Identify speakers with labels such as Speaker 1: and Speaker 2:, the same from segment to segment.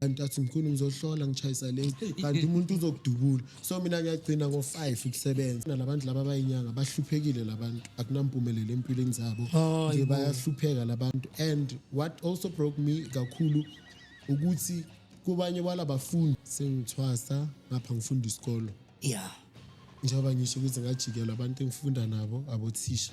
Speaker 1: kanti athi mkhulu ngizohlola ngichayisa late kanti umuntu uzokudubula so mina ngiyagcina ngo5 ukusebenza nalabantu laba abayinyanga bahluphekile labantu akunampumelelo empilweni zabo nje bayahlupheka labantu and what also broke me kakhulu ukuthi kubanye balabafundi sengithwasa ngapha ngifunda isikolo njengoba ngisho ukuthi ngajikela abantu engifunda nabo abothisha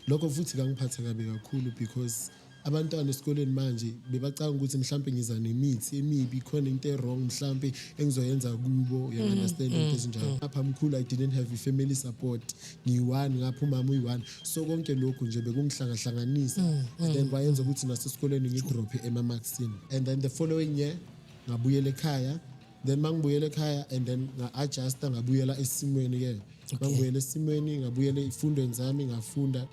Speaker 1: lokho futhi kangiphatha kabi kakhulu because abantwana esikoleni manje bebacanga ukuthi mhlambe ngiza nemithi emibi khona into wrong mhlambe engizoyenza kubo you understand into ezinjalo lapha mkhulu I didn't have family support ngiyi1 ngapha umama uyi1 so konke lokhu nje bekungihlangahlanganisa then kwayenza ukuthi nasesikoleni ngidrop emamarksini and then the following year ngabuyela ekhaya then mangibuyela ekhaya and then nga-adjust ngabuyela esimweni ke mangibuyela esimweni ngabuyela ifundweni zami ngafunda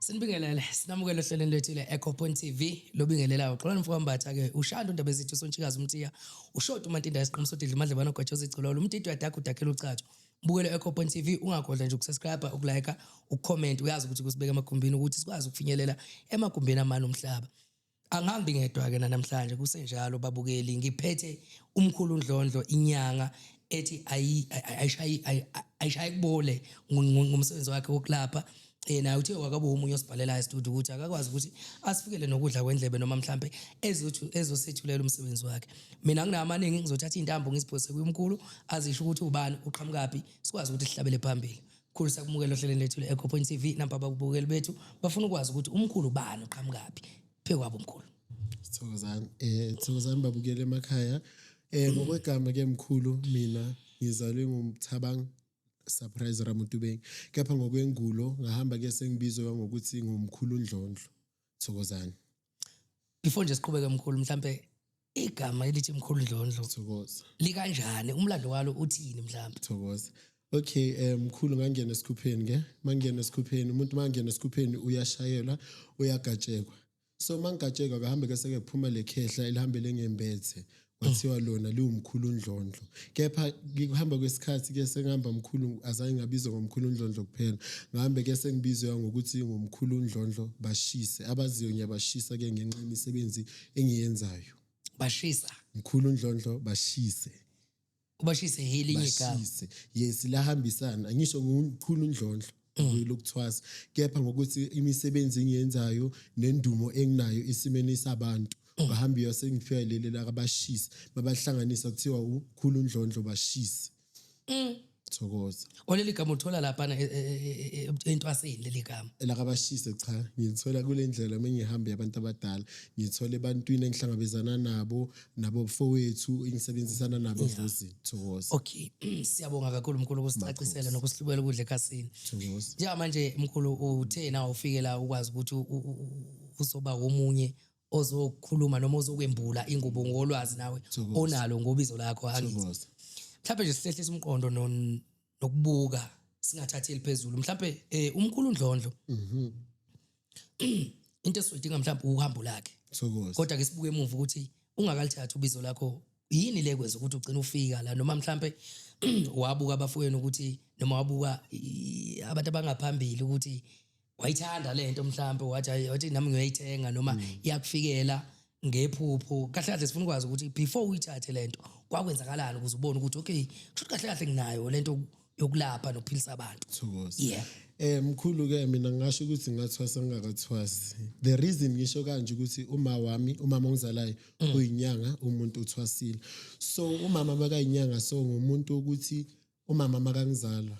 Speaker 2: Sinibingelele sinamukela ohlelweni lethu le Echo Point TV lobingelelayo xolani mfowethu Mbatha ke ushando ndaba ezithi usontshikazi umthiya ushota uMatinda esiqiniso udidla imadle bana gwatshoza igcilolo umtiti uyadaka udakhela ucatsho bukele Echo Point TV ungakhohlwa nje ukusubscribe ukulike ukucomment uyazi ukuthi kusibeka emagumbini ukuthi sikwazi ukufinyelela emagumbini amani omhlaba angihambi ngedwa ke namhlanje kusenjalo babukeli ngiphethe umkhulu uNdlondlo inyanga ethi ayishayi kubole ngomsebenzi wakhe wokulapha naye uthe wakabe umunye osibhalela e-studio ukuthi akakwazi ukuthi asifikele nokudla kwendlebe noma mhlambe ezosethulela umsebenzi wakhe mina nginamaningi ngizothatha intambo ngiziphose kuyimkhulu azisho ukuthi ubani uqhamukaphi sikwazi ukuthi sihlabele phambili khulu sakumukela ohlelweni lethu le Echo Point TV namba ababukeli bethu bafuna ukwazi ukuthi umkhulu ubani uqhamukaphi phekwabo umkhulu
Speaker 1: Thokozani babukele emakhaya ngokwegama ke mkhulu mina ngizalwe ngumthabang surprise Ramutubeng kepha ngokwengulo ngahamba ke sengibizwa ngokuthi ngumkhulu uNdlondlo Thokozani
Speaker 2: before nje siqhubeke mkhulu mhlambe igama elithi mkhulu uNdlondlo
Speaker 1: Thokoza
Speaker 2: likanjani umlando walo uthini mhlambe
Speaker 1: Thokoza okay mkhulu ngangena esikhupheni ke mangena esikhupheni umuntu mangena esikhupheni uyashayela uyagatshekwa so mangigatshekwa kahambe ke seke kuphuma lekhehla elihambele ngembethe kwathiwa lona liwumkhulu uNdlondlo kepha ngihamba kwesikhathi ke sengihamba mkhulu azange ngabizwa ngomkhulu uNdlondlo kuphela ngahambe ke sengibizwa ngokuthi ngumkhulu uNdlondlo bashise abaziyo nyabashisa ke ngenxa imisebenzi engiyenzayo
Speaker 2: bashisa
Speaker 1: mkhulu uNdlondlo bashise
Speaker 2: ubashise helinye igama
Speaker 1: yes lahambisana ngisho ngumkhulu uNdlondlo lokuthwasa kepha ngokuthi imisebenzi engiyenzayo nendumo enginayo isimeni sabantu bahamba yosengifika leli la kabashisi babahlanganisa kuthiwa ukhulu uNdlondlo bashisi Thokoza
Speaker 2: oleli gama uthola lapha entwaseni leli gama
Speaker 1: la kabashisi cha ngithola kule ndlela mengihamba yabantu abadala ngithola ebantwini engihlangabezana nabo fowethu engisebenzisana nabo futhi Thokoza
Speaker 2: okay siyabonga kakhulu mkhulu ukusicacisela nokusilibela ukudla ekhasini
Speaker 1: Thokoza
Speaker 2: njengamanje mkhulu uthe na ufike la ukwazi ukuthi uzoba omunye ozokhuluma noma ozokwembula ingubo ngolwazi nawe onalo ngobizo lakho angithi mhlawumbe nje sihlehlisa umqondo nokubuka singathathi eliphezulu mhlawumbe umkhulu uNdlondlo into esiyidinga mhlawumbe uhambo lakhe kodwa ke sibuke emuva ukuthi ungakalithatha ubizo lakho yini lekwenza ukuthi ugcine ufika la noma mhlawumbe wabuka abafowenu ukuthi noma wabuka abantu abangaphambili ukuthi wayithanda lento mhlawumbe wathi nami ngiyayithenga noma iyakufikela ngephupho kahle kahle sifuna ukwazi ukuthi before uyithathe lento kwakwenzakalani ukuze ubone ukuthi okay kusho kahle kahle nginayo lento yokulapha nokuphilisa abantu
Speaker 1: Thokoza mkhulu ke mina ngisho ukuthi ngathwasa ngakathwasi the reason ngisho kanje ukuthi umama ongizalayo uyinyanga umuntu uthwasile so umama makayinyanga so ngumuntu ukuthi umama makangizala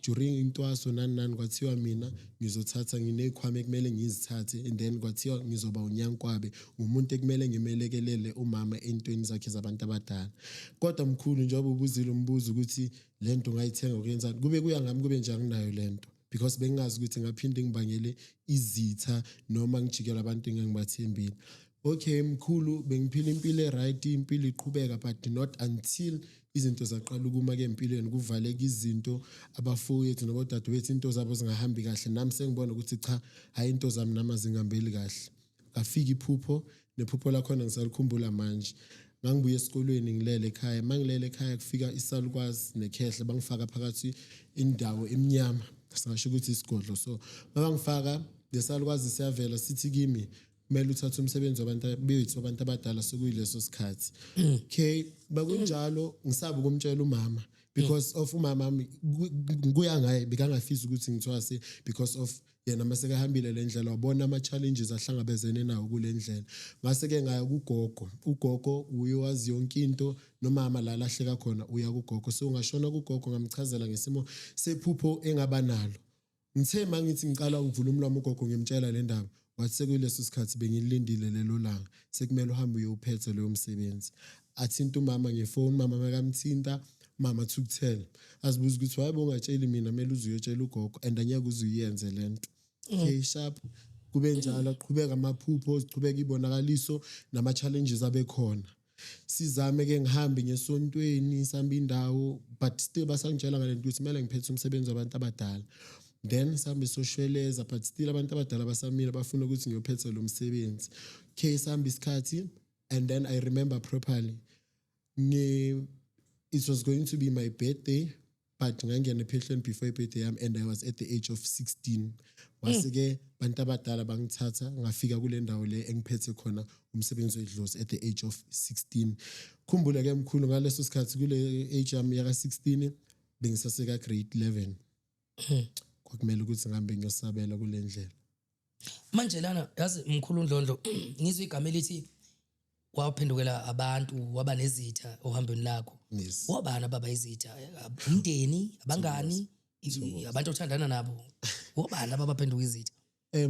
Speaker 1: during intwaso nani kwathiwa mina ngizothatha nginekhwame kumele ngizithathe and then kwathiwa ngizoba unyankwabe umuntu ekumele ngimelekelele umama entweni zakhe zabantu abadala kodwa mkhulu njengoba ubuzile umbuzo ukuthi lento ngayithenga ukuyenzani kube kuya ngami kube njani nayo lento because bengazi ukuthi ngaphinde ngibangele izitha noma ngijikela abantu engibathembile okay mkhulu bengiphila impilo right impilo iqhubeka but not until izinto zaqala ukuma ke empilweni kuvaleka izinto abafowethu nabodadewethu into zabo zingahambi kahle nami sengibona ukuthi cha hayi into zami nama zingambeli kahle afika iphupho nephupho lakho ngisalikhumbula manje ngangibuye esikolweni ngilele ekhaya mangilele ekhaya kufika isalukwazi nekhehle bangifaka phakathi indawo eminyama singasho ukuthi isigodlo so bangifaka lesalukwazi siyavela sithi kimi kumele uthathe umsebenzi wabantu bethu abantu abadala sokuyileso sikhathi okay bakunjalo ngisaba ukumtshela umama because of umama kuya ngaye bekangafisa ukuthi ngithwase because of yena mase kahambile lendlela wabona ama challenges ahlangabezene nawo kule ndlela ngase ke ngaya ugogo uyawazi yonke into nomama la lahleka khona uya kugogo so ungashona kugogo ngamchazela ngesimo sephupho engaba nalo ngithe mangithi ngiqala ukuvula umlomo ugogo ngimtshela le ndaba wathi sekuleso sikhathi bengilindile lelo langa sekumele uhambe uyophethe leyo msebenzi athinta umama ngefoni mama makamthinta mama thukuthela azibuza ukuthi why bongatsheli mina kumele uzuyotshela ugogo and anyaka uzuyenze lento okay sharp kube njalo aqhubeka amaphupho siqhubeka ibonakaliso nama challenges abekhona sizame ke ngihambe ngesontweni sihamba indawo but still basangitshela ngale nto ukuthi kumele ngiphethe umsebenzi wabantu abadala then sihambe soshweleza but still abantu abadala basamile bafuna ukuthi ngiyophethe lo msebenzi okay sihambe isikhathi and then I remember properly it was going to be my birthday but ngangena ephehlweni before birthday yami and I was at the age of 16 wasike bantu abadala bangithatha ngafika kule ndawo le engiphethe khona umsebenzi wedlozi at the age of 16 khumbula ke mkhulu ngaleso sikhathi kule age yami yaka 16 bengisaseka grade 11 kwakumele ukuthi ngihambe ngiyosabela kule ndlela
Speaker 2: manje lana yazi mkhulu uNdlondlo ngizwe igama elithi waphendukela abantu waba nezitha ohambeni lakho wabana baba izitha umndeni abangani abantu othandana nabo wabana babaphenduka izitha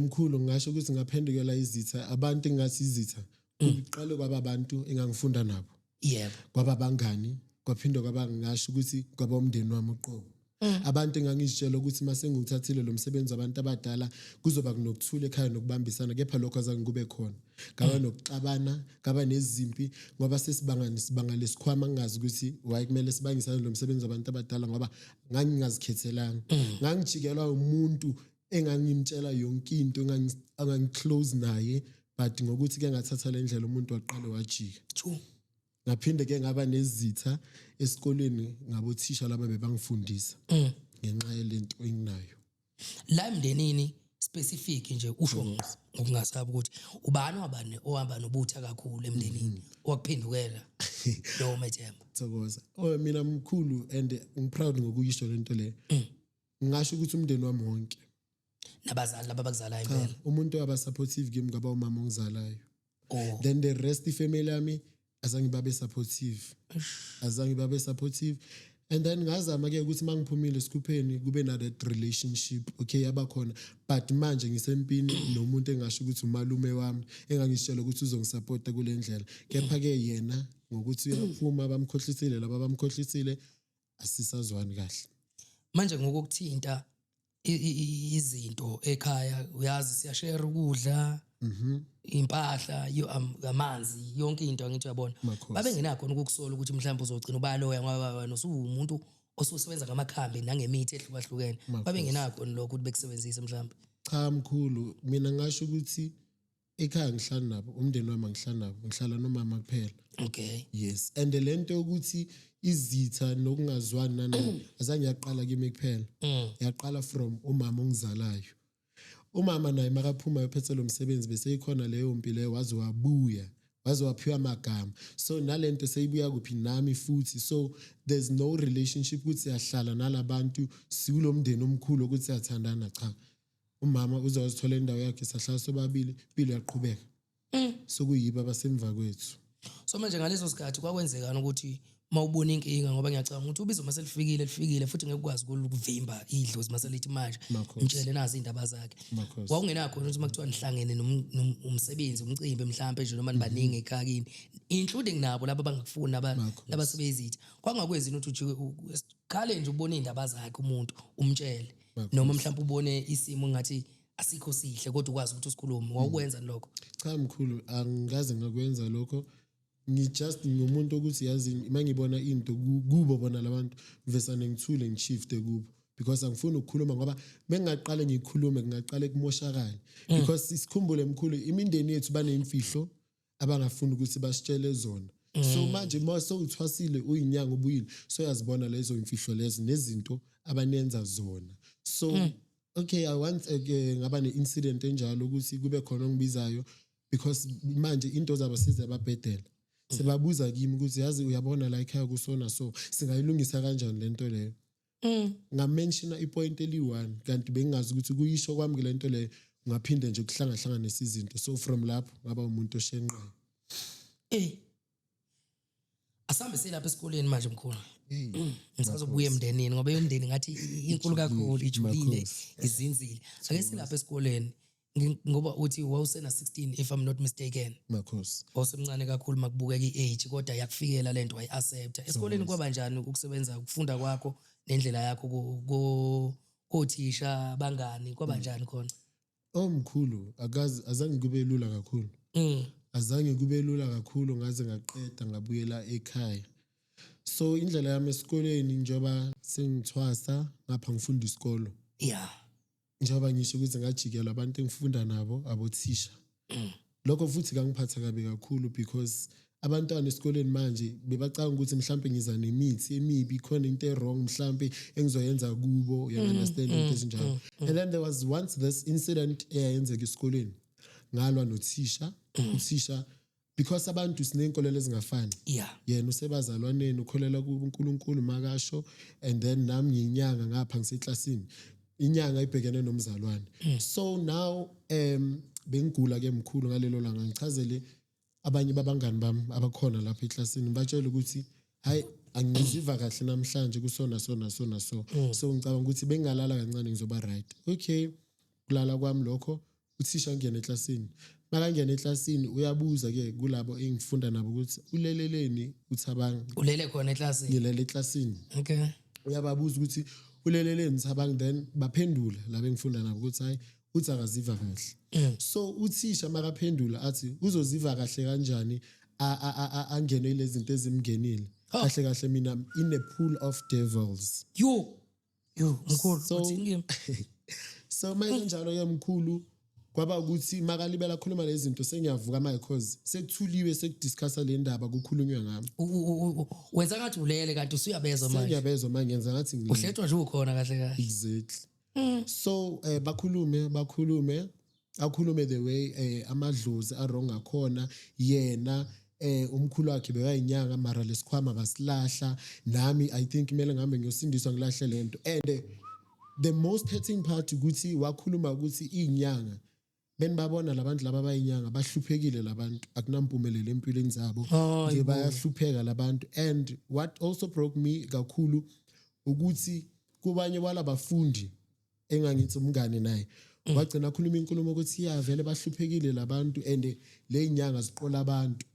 Speaker 1: mkhulu ngisho ukuthi ngaphendukela izitha abantu engathi izitha uqale kwaba abantu engangifunda nabo
Speaker 2: yebo
Speaker 1: kwaba abangani kwaphindwa kwaba ngisho ukuthi kwaba umndeni wami uqobo abantu engangizitshela ukuthi mase nguthathile lo msebenzi wabantu abadala kuzoba kunokuthula ekhaya nokubambisana kepha lokho azange kube khona ngaba nokuxabana ngaba nezimpi ngoba sibanga lesikhwama ngingazi ukuthi why kumele sibangisane lo msebenzi wabantu abadala ngoba ngangingazikhethelanga ngangijikelwa umuntu engangimtshela yonke into engangiclose naye but ngokuthi ke ngathatha le ndlela umuntu waqale wajika ngaphinde ke ngaba nezitha esikoleni ngabothisha laba bebangifundisa ngenxa yelento enginayo
Speaker 2: la emndenini specific nje usho ngokungasabi ukuthi ubani wabane ohamba nobutha kakhulu emndenini owakuphendukela lo methemba
Speaker 1: thokoza mina mkhulu and ngiproud ngokuyisho lento le ngisho ukuthi umndeni wami wonke
Speaker 2: nabazali laba bakuzalayo impela
Speaker 1: umuntu aba supportive kimi ngaba umama ongizalayo then the rest ifamily yami azange babe supportive and then ngazama ke ukuthi mangiphumile esikhupheni kube na that relationship okay yabakhona but manje ngisempini nomuntu engasho ukuthi umalume wami engangishela ukuthi uzongisupport kule ndlela kepha ke yena ngokuthi uyaphuma bamkhohlisile laba bamkhohlisile asisazwani kahle
Speaker 2: manje ngokukuthinta izinto ekhaya uyazi siyashare ukudla impahla amanzi yonke into ngithi uyabona babengenakho ukukusola ukuthi mhlawumbe uzogcina ubaloya ngoba wena usumuntu osusebenza ngamakhambi nangemithi ehlukahlukene babengenakho lokho ukuthi bekusebenzise mhlawumbe
Speaker 1: cha mkhulu mina ngasho ukuthi ekhaya ngihlala nabo umndeni wami ngihlala nabo ngihlala nomama kuphela
Speaker 2: okay
Speaker 1: yes and lento ukuthi izitha nokungazwani nana azange yaqala kimi kuphela yaqala from umama ongizalayo umama naye makaphuma ephethe lo msebenzi bese ikhona leyo mpilo wazi wabuya wazi waphiwa amagama so nalento seyibuya kuphi nami futhi so there's no relationship ukuthi yahlala nalabantu sikulomndeni omkhulu ukuthi siyathandana cha umama uzozithola indawo yakhe sahlala sobabili impilo yaqhubeka so kuyiba abasemva kwethu
Speaker 2: so manje ngaleso sikhathi kwakwenzekana ukuthi mawubona inkinga ngoba ngiyacabanga ukuthi ubizo mase lifikile futhi ngeke ukwazi ukuvimba idlozi mase lithi manje ngitshele nazi indaba zakhe kwakungenakho ukuthi makuthiwa nihlangene nomsebenzi umcimbi mhlawumbe nje noma nibaningi ekhakini including nabo laba bangakufuna nabasebenzisi kwangakwenzi ukuthi ukhale nje ubone indaba zakhe umuntu umtshele noma mhlawumbe ubone isimo ngathi asikho sihle kodwa ukwazi ukuthi usikhulume wawukwenza lokho
Speaker 1: cha mkhulu angikaze ngakwenza lokho ngumuntu ukuthi yazi mangibona into kubo bona labantu mvesane ngithule ngishifte kubo because angifuni ukukhuluma ngoba bengaqale ngikhulume ngaqale kumoshakala because isikhumbule mkhulu imindeni yethu baneimfihlo abangafuni ukuthi basitshele zona So manje so uthwasile uyinyanga ubuyile so yazibona lezo imfihlo lezo nezinto abanenza zona. So okay, I want ngaba ne-incident enjalo ukuthi kube khona ongibizayo because manje into zabo sizababhedela. Sebabuza kimi ukuthi yazi uyabona la ekhaya kusona so singayilungisa kanjani lento leyo. Ngamenshina ipoint eli1 kanti bengazi ukuthi kuyisho kwami lento leyo ngaphinde nje kuhlangahlanganisa izinto. So from lapho ngaba umuntu oshenqayo.
Speaker 2: Asambe silapha esikoleni manje mkhulu. Ngisazobuya emndenini ngoba emndeni ngathi inkulu kakhulu ijulile izinzile. Ake silapha esikoleni ngoba uthi wawusena 16 if I'm not mistaken.
Speaker 1: Makhosi.
Speaker 2: Awusemncane kakhulu makubukeka iage kodwa yakufikela lento wayi-accept. Esikoleni kwaba njani ukusebenza ukufunda kwakho nendlela yakho kothisha bangani kwaba njani khona?
Speaker 1: Omkhulu azange kube lula kakhulu. Azange kube lula kakhulu ngaze ngaqeda ngabuyela ekhaya. So indlela yami esikoleni njoba sengithwasa ngapha ngifunda isikolo. Njoba ngisho ukuthi ngajikela abantu engifunda nabo abothisha. Lokho futhi kangiphatha kabi kakhulu because abantwana esikoleni manje bebacanga ukuthi mhlambe ngiza nemithi emibi khona into wrong mhlambe engizoyenza kubo, you understand into ezinjalo. And then there was once this incident eyenzeka esikoleni. Ngalwa nothisha, uthisha because abantu sinenkolelo ezingafani. Yena usebazalwaneni ukholela kuNkulunkulu makasho and then nami ngiyinyanga ngapha ngiseklasini. Inyanga ibhekene nomzalwane. So now bengigula ke mkhulu ngalelo langa ngichazele abanye babangani bami abakhona lapha eklasini batshela ukuthi hayi angiziva kahle namhlanje kusona sona so so ngicabanga ukuthi bengalala kancane ngizoba right. Okay, kulala kwami lokho uthisha ngene eklasini. Makangena eklasini uyabuza ke kulabo engifunda nabo ukuthi uleleleni uthabanga.
Speaker 2: Ulele khona eklasini?
Speaker 1: Ngilele eklasini.
Speaker 2: Okay.
Speaker 1: Uyababuza ukuthi uleleleni uthabanga then baphendula laba engifunda nabo ukuthi hayi uthi akaziva kahle. So uthisha makaphendula athi uzoziva kahle kanjani angene lezi zinto ezimngenile. Kahle kahle mina in a pool of devils.
Speaker 2: Yo mkhulu uthini?
Speaker 1: So manje njalo yemkhulu kwaba ukuthi makalibela khuluma lezi zinto sengiyavuka manje because sekuthuliwe sekudiscussa le ndaba kukhulunywa ngami.
Speaker 2: Wenza ngathi ulele kanti usuyabezwa manje.
Speaker 1: Sengiyabezwa manje ngenza ngathi ngilele.
Speaker 2: Uhlethwa nje ukhona kahle kahle.
Speaker 1: Exactly. So bakhulume the way amadlozi arong akhona yena umkhulu wakhe bekayinyanga mara lesikhwama basilahla nami I think kumele ngihambe ngiyosindiswa ngilahle lento. And the most hurting part ukuthi wakhuluma ukuthi inyanga benibabona labantu laba abayinyanga bahluphekile labantu akunampumelelo empilweni zabo nje bayahlupheka labantu. And what also broke me kakhulu ukuthi kubanye walabafundi engangithi umngane naye wagcina khuluma inkulumo ukuthi vele bahluphekile labantu and le inyanga ziqola abantu.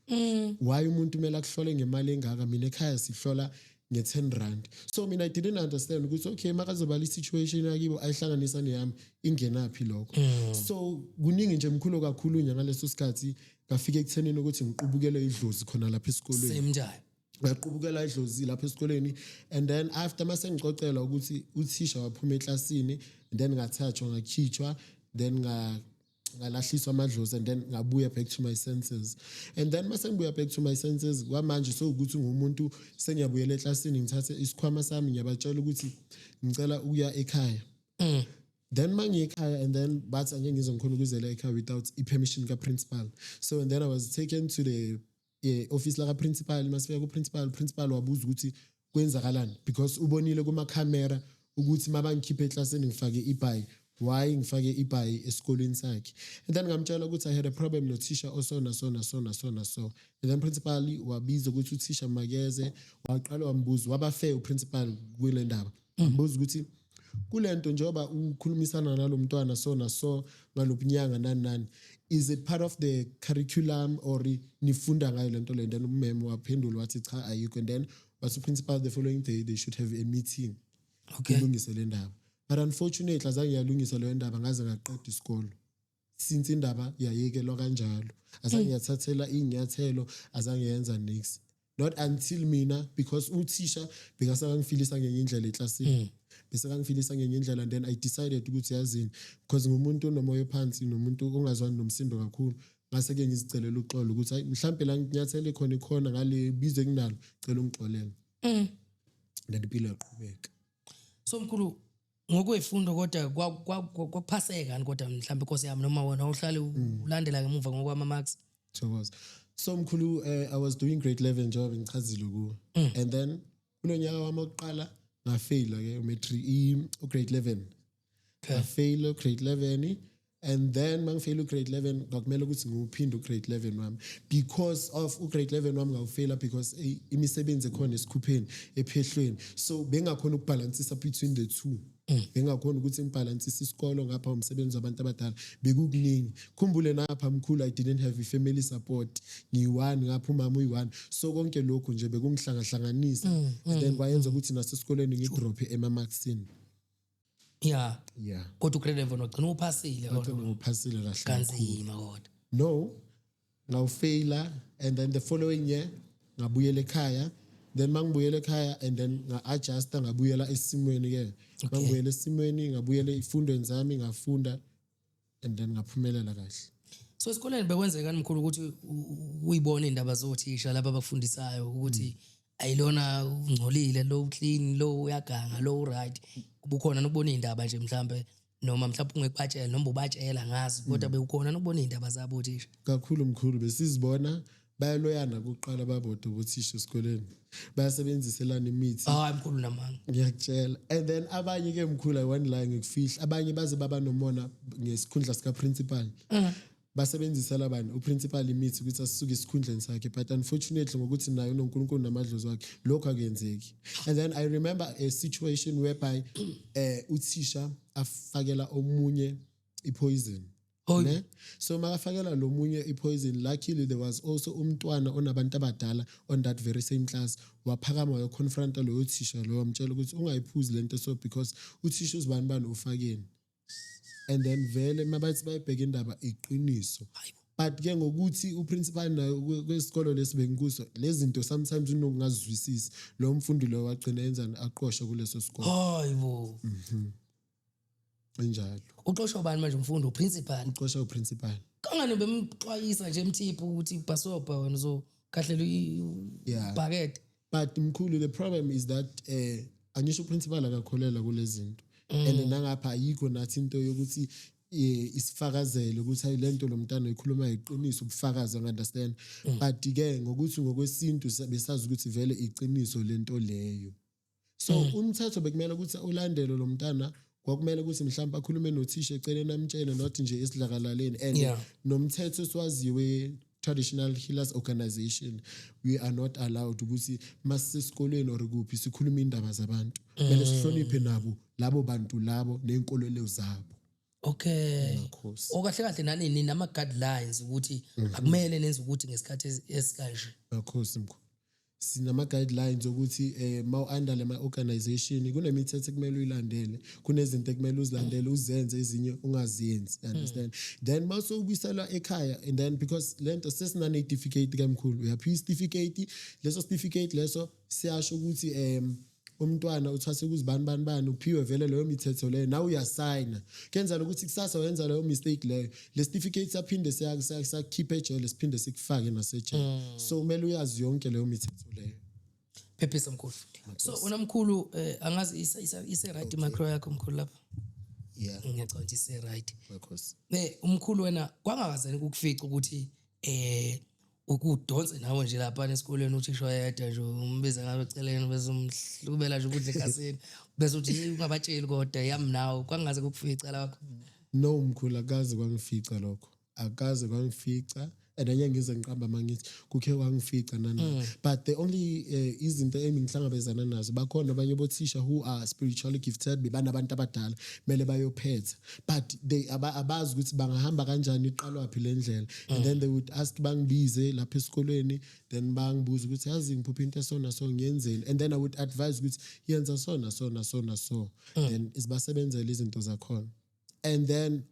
Speaker 1: Why umuntu kumele akuhlole ngemali engaka? Mina ekhaya sihlola nge-R10. So mina I didn't understand ukuthi okay makazobala i-situation yakibo ayihlanganisa neyami ingenaphi lokho. So kuningi nje mkhulu kakhulu ngaleso sikhathi ngafika ekuthenini ukuthi ngiqubukele idlozi khona lapha esikolweni.
Speaker 2: Same time.
Speaker 1: Ngaqubukela idlozi lapha esikoleni and then after mase ngicocela ukuthi uthisha waphuma eklasini then ngathathwa ngakhitshwa then ngalahliswa amadlozi and then ngabuya back to my senses. And then mase ngibuya back to my senses kwamanje so ukuthi ngumuntu sengiyabuyela eklasini ngithathe isikhwama sami ngiyabatshela ukuthi ngicela ukuya ekhaya. Then mangiye ekhaya and then bathi angeke ngize ngikhona ukuzela ekhaya without i-permission ka-principal. So and then I was taken to the office la ka-principal. Masifika ku-principal wabuza ukuthi kwenzakalani because ubonile kuma-camera ukuthi mabangikhiphe eklasini ngifake ibhayi. Why ngifake ibhayi esikoleni sakhe. And then ngamtshela ukuthi I had a problem nothisha osona so. And then principal wabiza ukuthi uthisha makeze waqala wambuza waba fair uprincipal kule ndaba. Wambuza ukuthi kulento njoba ukhulumisana nalomntwana so ngalobunyanga nani is it part of the curriculum or nifunda ngayo lento le? Then ummeme waphendula wathi cha ayikho. And then was principal the following day they should have a meeting.
Speaker 2: Okay.
Speaker 1: Kulungise le ndaba. But unfortunately azange yalungisa le ndaba ngaze ngaqeda isikolo. Since indaba yayekelwa kanjalo azange yathathela inyathelo azange yenza next. Not until mina because uthisha bekasangifilisa ngenye indlela eklasini. Besangifilisa ngenye indlela and then I decided ukuthi yazini because ngumuntu onomoya phansi nomuntu ongazwani nomsindo kakhulu ngase ke ngizicelela uxolo ukuthi hayi mhlambe la nginyathele khona ikhona ngale bize kunalo cela ungixolele impilo yaqhubeka.
Speaker 2: So mkhulu ngokwefundo kodwa kwakuphaseka kodwa mhlambe inkosi yami noma wena uhlale ulandela ngemuva ngokwama marks.
Speaker 1: So mkhulu I was doing grade 11 njengoba ngichazile kuwe and then kulonyaka wami oqala ngafail ke matric grade 11 ngafail grade 11 and then mangifail grade 11 kwakumele ukuthi ngiuphinde grade 11 wami because of grade 11 wami ngawufaila because imisebenzi ekhona esikhupheni ephehlweni so bengakhona ukubalansisa between the two bengakhona ukuthi ngibalansise isikolo ngapha umsebenzi wabantu abadala bekukuningi khumbule napha mkhulu I didn't have a family support ngiyi-1 ngapha umama uyi-1 so konke lokhu nje bekungihlangahlanganisa then kwayenza ukuthi nasesikoleni ngidrophe emamarksini.
Speaker 2: Yeah. Kodwa grade 11 wagcina uphasile
Speaker 1: uphasile kahle
Speaker 2: kanzima kodwa.
Speaker 1: No. Ngawufaila and then the following year ngabuyela ekhaya then mangibuyela ekhaya and then nga-adjusta ngabuyela esimweni ke mangibuyela esimweni ngabuyela ifundweni zami ngafunda and then ngaphumelela kahle.
Speaker 2: So esikoleni bekwenzeka mkhulu ukuthi uyibone indaba zothisha laba abafundisayo ukuthi ayilona ungcolile lo clean lo uyaganga lo right kubukhona nokubona indaba nje mhlambe noma mhlawumbe ungekubatshela noma ubatshela ngazi kodwa bekukhona nokubona indaba zabo othisha
Speaker 1: kakhulu mkhulu besizibona bayaloyana kuqala babodo bothisha esikoleni bayasebenziselana imithi
Speaker 2: mkhulu namanga
Speaker 1: ngiyakutshela and then abanye ke mkhulu ayiwani la ngikufihla abanye baze baba nomona ngesikhundla sika principal basebenzisela abantu uprincipal imithi ukuthi asisuke isikhundleni sakhe but unfortunately ngokuthi nayo uNkulunkulu namadlozi wakhe lokho akenzeki and then I remember a situation whereby uthisha afakela omunye ipoison ne so makafakela lo munye ipoison luckily there was also umntwana onabantu abadala on that very same class waphakama wayoconfronta lo uthisha lo wamtshela ukuthi ungayiphuzi lento so because uthisha uzibani ufakeni and then vele mabathi bayibheka indaba iqiniso but ke ngokuthi uprincipal nayo kwesikolo lesibengikuso lezi zinto sometimes unokungazwisisi lo mfundi lo wagcina enzani aqoshwe kuleso sikolo
Speaker 2: hayibo
Speaker 1: enjalo
Speaker 2: uqoshwa bani manje umfundi uprincipal
Speaker 1: uqoshwa uprincipal
Speaker 2: kangani bemxwayisa nje emthiphu ukuthi basopa wena so kahlela ibhakethi
Speaker 1: but mkhulu the problem is that angisho uprincipal akakholela kulezi zinto and nangapha ayikho nathi into yokuthi isifakazele ukuthi hayi lento lo mntana ekhuluma iqiniso ubufakazi understand but ke ngokuthi ngokwesintu besazi ukuthi vele iqiniso lento leyo so umthetho bekumele ukuthi ulandele lo mntana kwakumele ukuthi mhlawumbe akhulume nothisha eceleni amtshele not nje esidlakalaleni and nomthetho siwaziwe traditional healers organization we are not allowed ukuthi masisikoleni or kuphi sikhuluma indaba zabantu kumele sihloniphe nabo labo bantu labo nenkolelo zabo.
Speaker 2: Okay. Okahle kahle nanini nama guidelines ukuthi akumele nenze ukuthi ngesikhathi esikanje.
Speaker 1: Ngakhosi mkhulu. Sinama guidelines ukuthi ma under lema organization kunemithetho ekumele uyilandele kunezinto ekumele uzilandele uzenze ezinye ungaziyenzi understand then mase ubuyisela ekhaya and then because lento sesinane certificate kamkhulu uyaphi certificate leso certificate leso siyasho ukuthi umntwana uthwase kuzibani uphiwe vele leyo mithetho leyo nawe uyasigna kenza ukuthi kusasa wenza leyo mistake leyo le certificate saphinde siyakhipha ejele siphinde sikufake nasejele so kumele uyazi yonke leyo mithetho leyo
Speaker 2: phephisa mkhulu so unamkhulu angazi ise right macro yakho mkhulu lapha ngiyacabanga ise right
Speaker 1: because
Speaker 2: umkhulu wena kwangakazani ukufica ukuthi ukudonse nawe nje lapha esikoleni uthisha wayeda nje umbiza ngabe eceleni bese umhlubela nje ukudla ekhasini bese uthi ungabatsheli kodwa yami nawe kwangaze kukufica lapho
Speaker 1: no mkhulu akaze kwangifica lokho akaze kwangifica and anye ngize ngiqamba mangithi kukhe kwangifica nana but the only izinto engihlangabezana nazo bakhona abanye bothisha who are spiritually gifted bebanabantu abadala mele bayophetha but they abazi ukuthi bangahamba kanjani iqalwa phi lendlela and then they would ask bangibize lapha esikoleni then bangibuza ukuthi yazi ngiphupha into esona so ngiyenzeni and then I would advise ukuthi yenza sona so then isibasebenzele izinto zakhona and then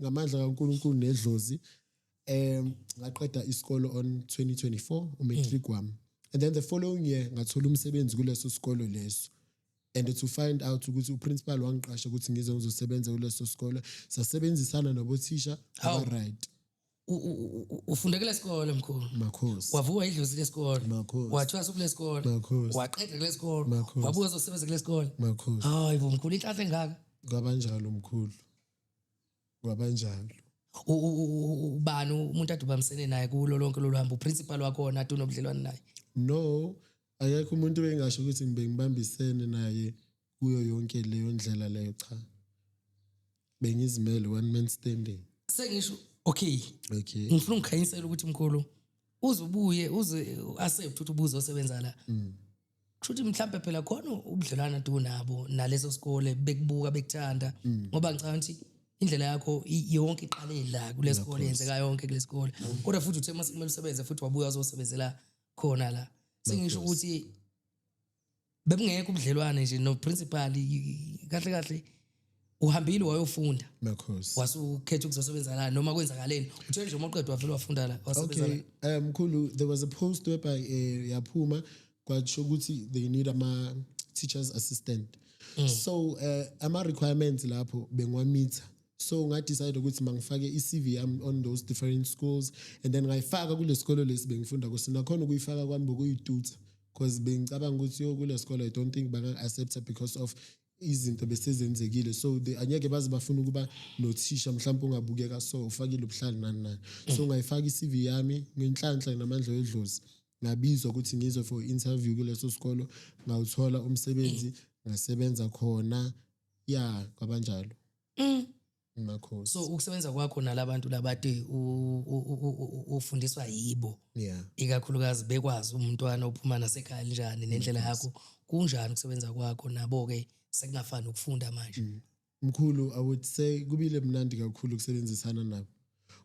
Speaker 1: ngamandla kaNkulunkulu nedlozi ngaqeda isikolo on 2024 umatric wami and then the following year ngathola umsebenzi kuleso sikolo leso and to find out ukuthi uprincipal wangiqasha ukuthi ngizosebenza kuleso sikolo sasebenzisana nabothisha right
Speaker 2: ufunda kule sikole mkhulu
Speaker 1: Makhosi.
Speaker 2: wavuka idlozi lesikole
Speaker 1: Makhosi.
Speaker 2: wathwasa kule sikole
Speaker 1: Makhosi.
Speaker 2: waqeda kule sikole
Speaker 1: Makhosi.
Speaker 2: wabuka uzosebenza kule sikole
Speaker 1: Makhosi.
Speaker 2: hayi bo mkhulu inhlanhla engaka
Speaker 1: Kwabanjalo mkhulu. Kwabanjalo.
Speaker 2: Ubani umuntu adubamisene naye kulo lonke lo hambo principal wakho na tunobudlelwane naye
Speaker 1: No, akekho umuntu bengasho ukuthi ngibe ngibambisene naye kuyo yonke leyo ndlela leyo cha. Bengizimele one man standing.
Speaker 2: sengisho okay
Speaker 1: Okay.
Speaker 2: ngifuna ungikhanyisela ukuthi mkhulu uzubuye uze accept ukuthi ubuze osebenza la kushuthi mhlambe phela khona ubudlelwana tu nabo naleso sikole bekubuka bekuthanda ngoba ngicabanga ukuthi indlela yakho yonke iqale la kule sikole yenzeka yonke kule sikole kodwa futhi uthe mase kumele usebenze futhi wabuya uzosebenzela khona la sengisho ukuthi bebungekho ubudlelwane nje no principal kahle kahle uhambile wayofunda
Speaker 1: Makhosi.
Speaker 2: wasukhetha ukuzosebenza la noma kwenzakaleni uthe nje uma uqedwe wavela wafunda la wasebenza la
Speaker 1: Okay, mkhulu, there was a post whereby yaphuma kwatsho ukuthi they need ama teachers assistant. So ama requirements lapho bengwamitha. So nga decide ukuthi mangifake iCV yami on those different schools and then ngayifaka kule sikole lesi bengifunda kuso nakhona ukuyifaka kwami bokuyitutor because bengicabanga ukuthi yo kule sikole I don't think banga accept because of izinto besezenzekile so anyeke baze bafuna ukuba nothisha mhlawumbe ungabukeka so ufakile ubuhlali nani so ngayifaka iCV yami ngenhlanhla namandla wedlozi ngabizwa ukuthi ngizwe for interview kuleso sikolo ngawuthola umsebenzi ngasebenza khona kwabanjalo. Makhosi.
Speaker 2: So ukusebenza kwakho nalabantu labade ufundiswa yibo ikakhulukazi bekwazi umntwana uphuma nasekhaya njani nendlela yakho kunjani ukusebenza kwakho nabo ke sekungafani ukufunda manje.
Speaker 1: Mkhulu, I would say kubile mnandi kakhulu ukusebenzisana nabo.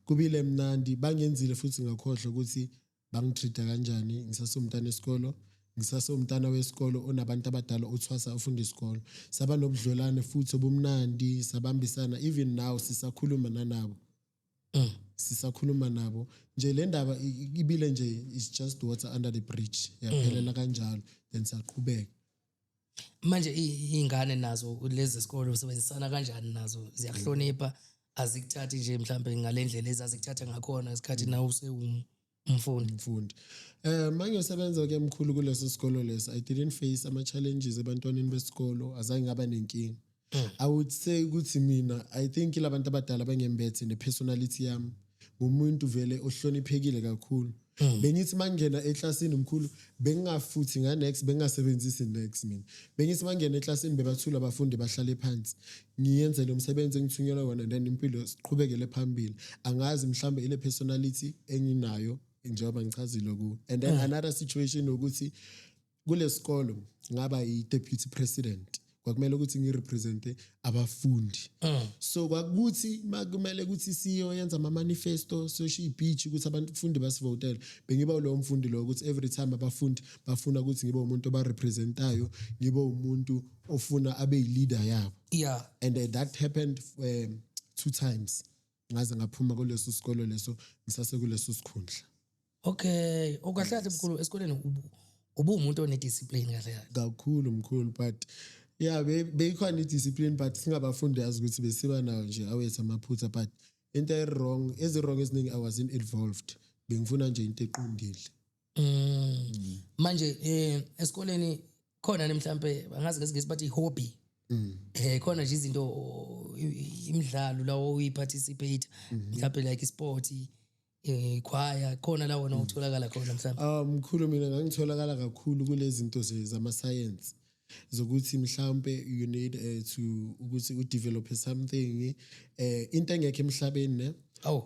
Speaker 1: Kubile mnandi bangenzile futhi ngakhohlwa ukuthi bangitreata kanjani ngisasomntana esikolo ngisasomntana wesikolo onabantu abadala uthwasa ufunda isikolo saba nobudlelwane futhi obumnandi sabambisana even now sisakhuluma nabo. Sisakhuluma nabo nje le ndaba ibile nje is just water under the bridge yaphelela kanjalo then saqhubeka.
Speaker 2: Manje ingane nazo lezi zesikole usebenzisana kanjani nazo ziyahlonipha azikuthathi nje mhlambe ngalendlela ezazikuthatha ngakhona isikhathi nawe umfundi. Mangiyosebenza ke mkhulu kuleso sikolo leso I didn't face ama challenges ebantwaneni besikolo azange ngaba nenkinga. I would say ukuthi mina I think labantu abadala bangembethe nepersonality yami ngumuntu vele ohloniphekile kakhulu. Bengithi mangena eclassini mkhulu bengingafuthi nganext bengasebenzisi next mina. Bengithi mangena eclassini bebathula abafundi bahlale phansi. Ngiyenze lo msebenzi engithunyelwa wona then impilo siqhubekele phambili. Angazi mhlambe ile personality enginayo njengoba ngichazile ku. And then another situation ukuthi kule sikolo ngaba i-deputy president. Kwakumele ukuthi ngirepresente abafundi. So kwakuthi makumele ukuthi siyoyenza ama manifesto sosho ibeach ukuthi abafundi basivotele bengiba lo mfundi lo ukuthi every time abafundi bafuna ukuthi ngibe umuntu obarepresentayo ngibe umuntu ofuna abe leader yabo. And that happened 2 times ngaze ngaphuma kuleso sikolo leso ngisase kuleso sikhundla. Okay, okahle mkhulu esikoleni umuntu one discipline kahle
Speaker 1: kakhulu mkhulu but beyikhona i-discipline but singabafundi yazi ukuthi besiba nayo nje awethu amaphutha but into wrong eziningi I wasn't involved bengifuna nje into eqondile.
Speaker 2: Manje esikoleni khona nemhlambe angazi ngesingisi bathi hobby khona nje izinto imidlalo lawo uyiparticipate mhlambe like sport choir khona la wona utholakala khona mhlambe.
Speaker 1: Mkhulu mina ngangitholakala kakhulu kulezi zinto zama science zokuthi mhlambe you need to ukuthi u develop something into engekho emhlabeni ne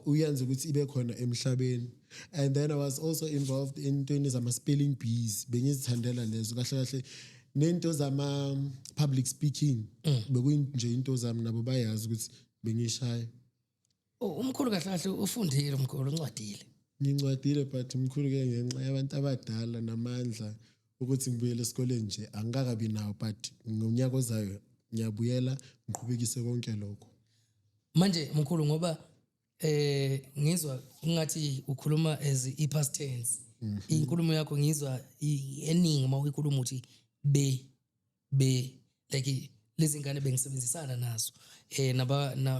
Speaker 1: uyenza ukuthi ibe khona emhlabeni. And then I was also involved in doing zama spelling bees bengizithandela lezo kahle kahle nento zama public speaking bekuyinje into zami nabo bayazi ukuthi bengishaya.
Speaker 2: Umkhulu kahle kahle ufundile umkhulu uncwadile.
Speaker 1: Ngincwadile but umkhulu ke ngenxa yabantu abadala namandla ukuthi ngibuyele esikoleni nje angikakabi nawo but ngonyaka ozayo ngiyabuyela ngiqhubekise konke lokho.
Speaker 2: Manje mkhulu ngoba ngizwa ngathi ukhuluma as i-past tense. Inkulumo yakho ngizwa eningi uma uyikhuluma uthi be like lezi ngane bengisebenzisana nazo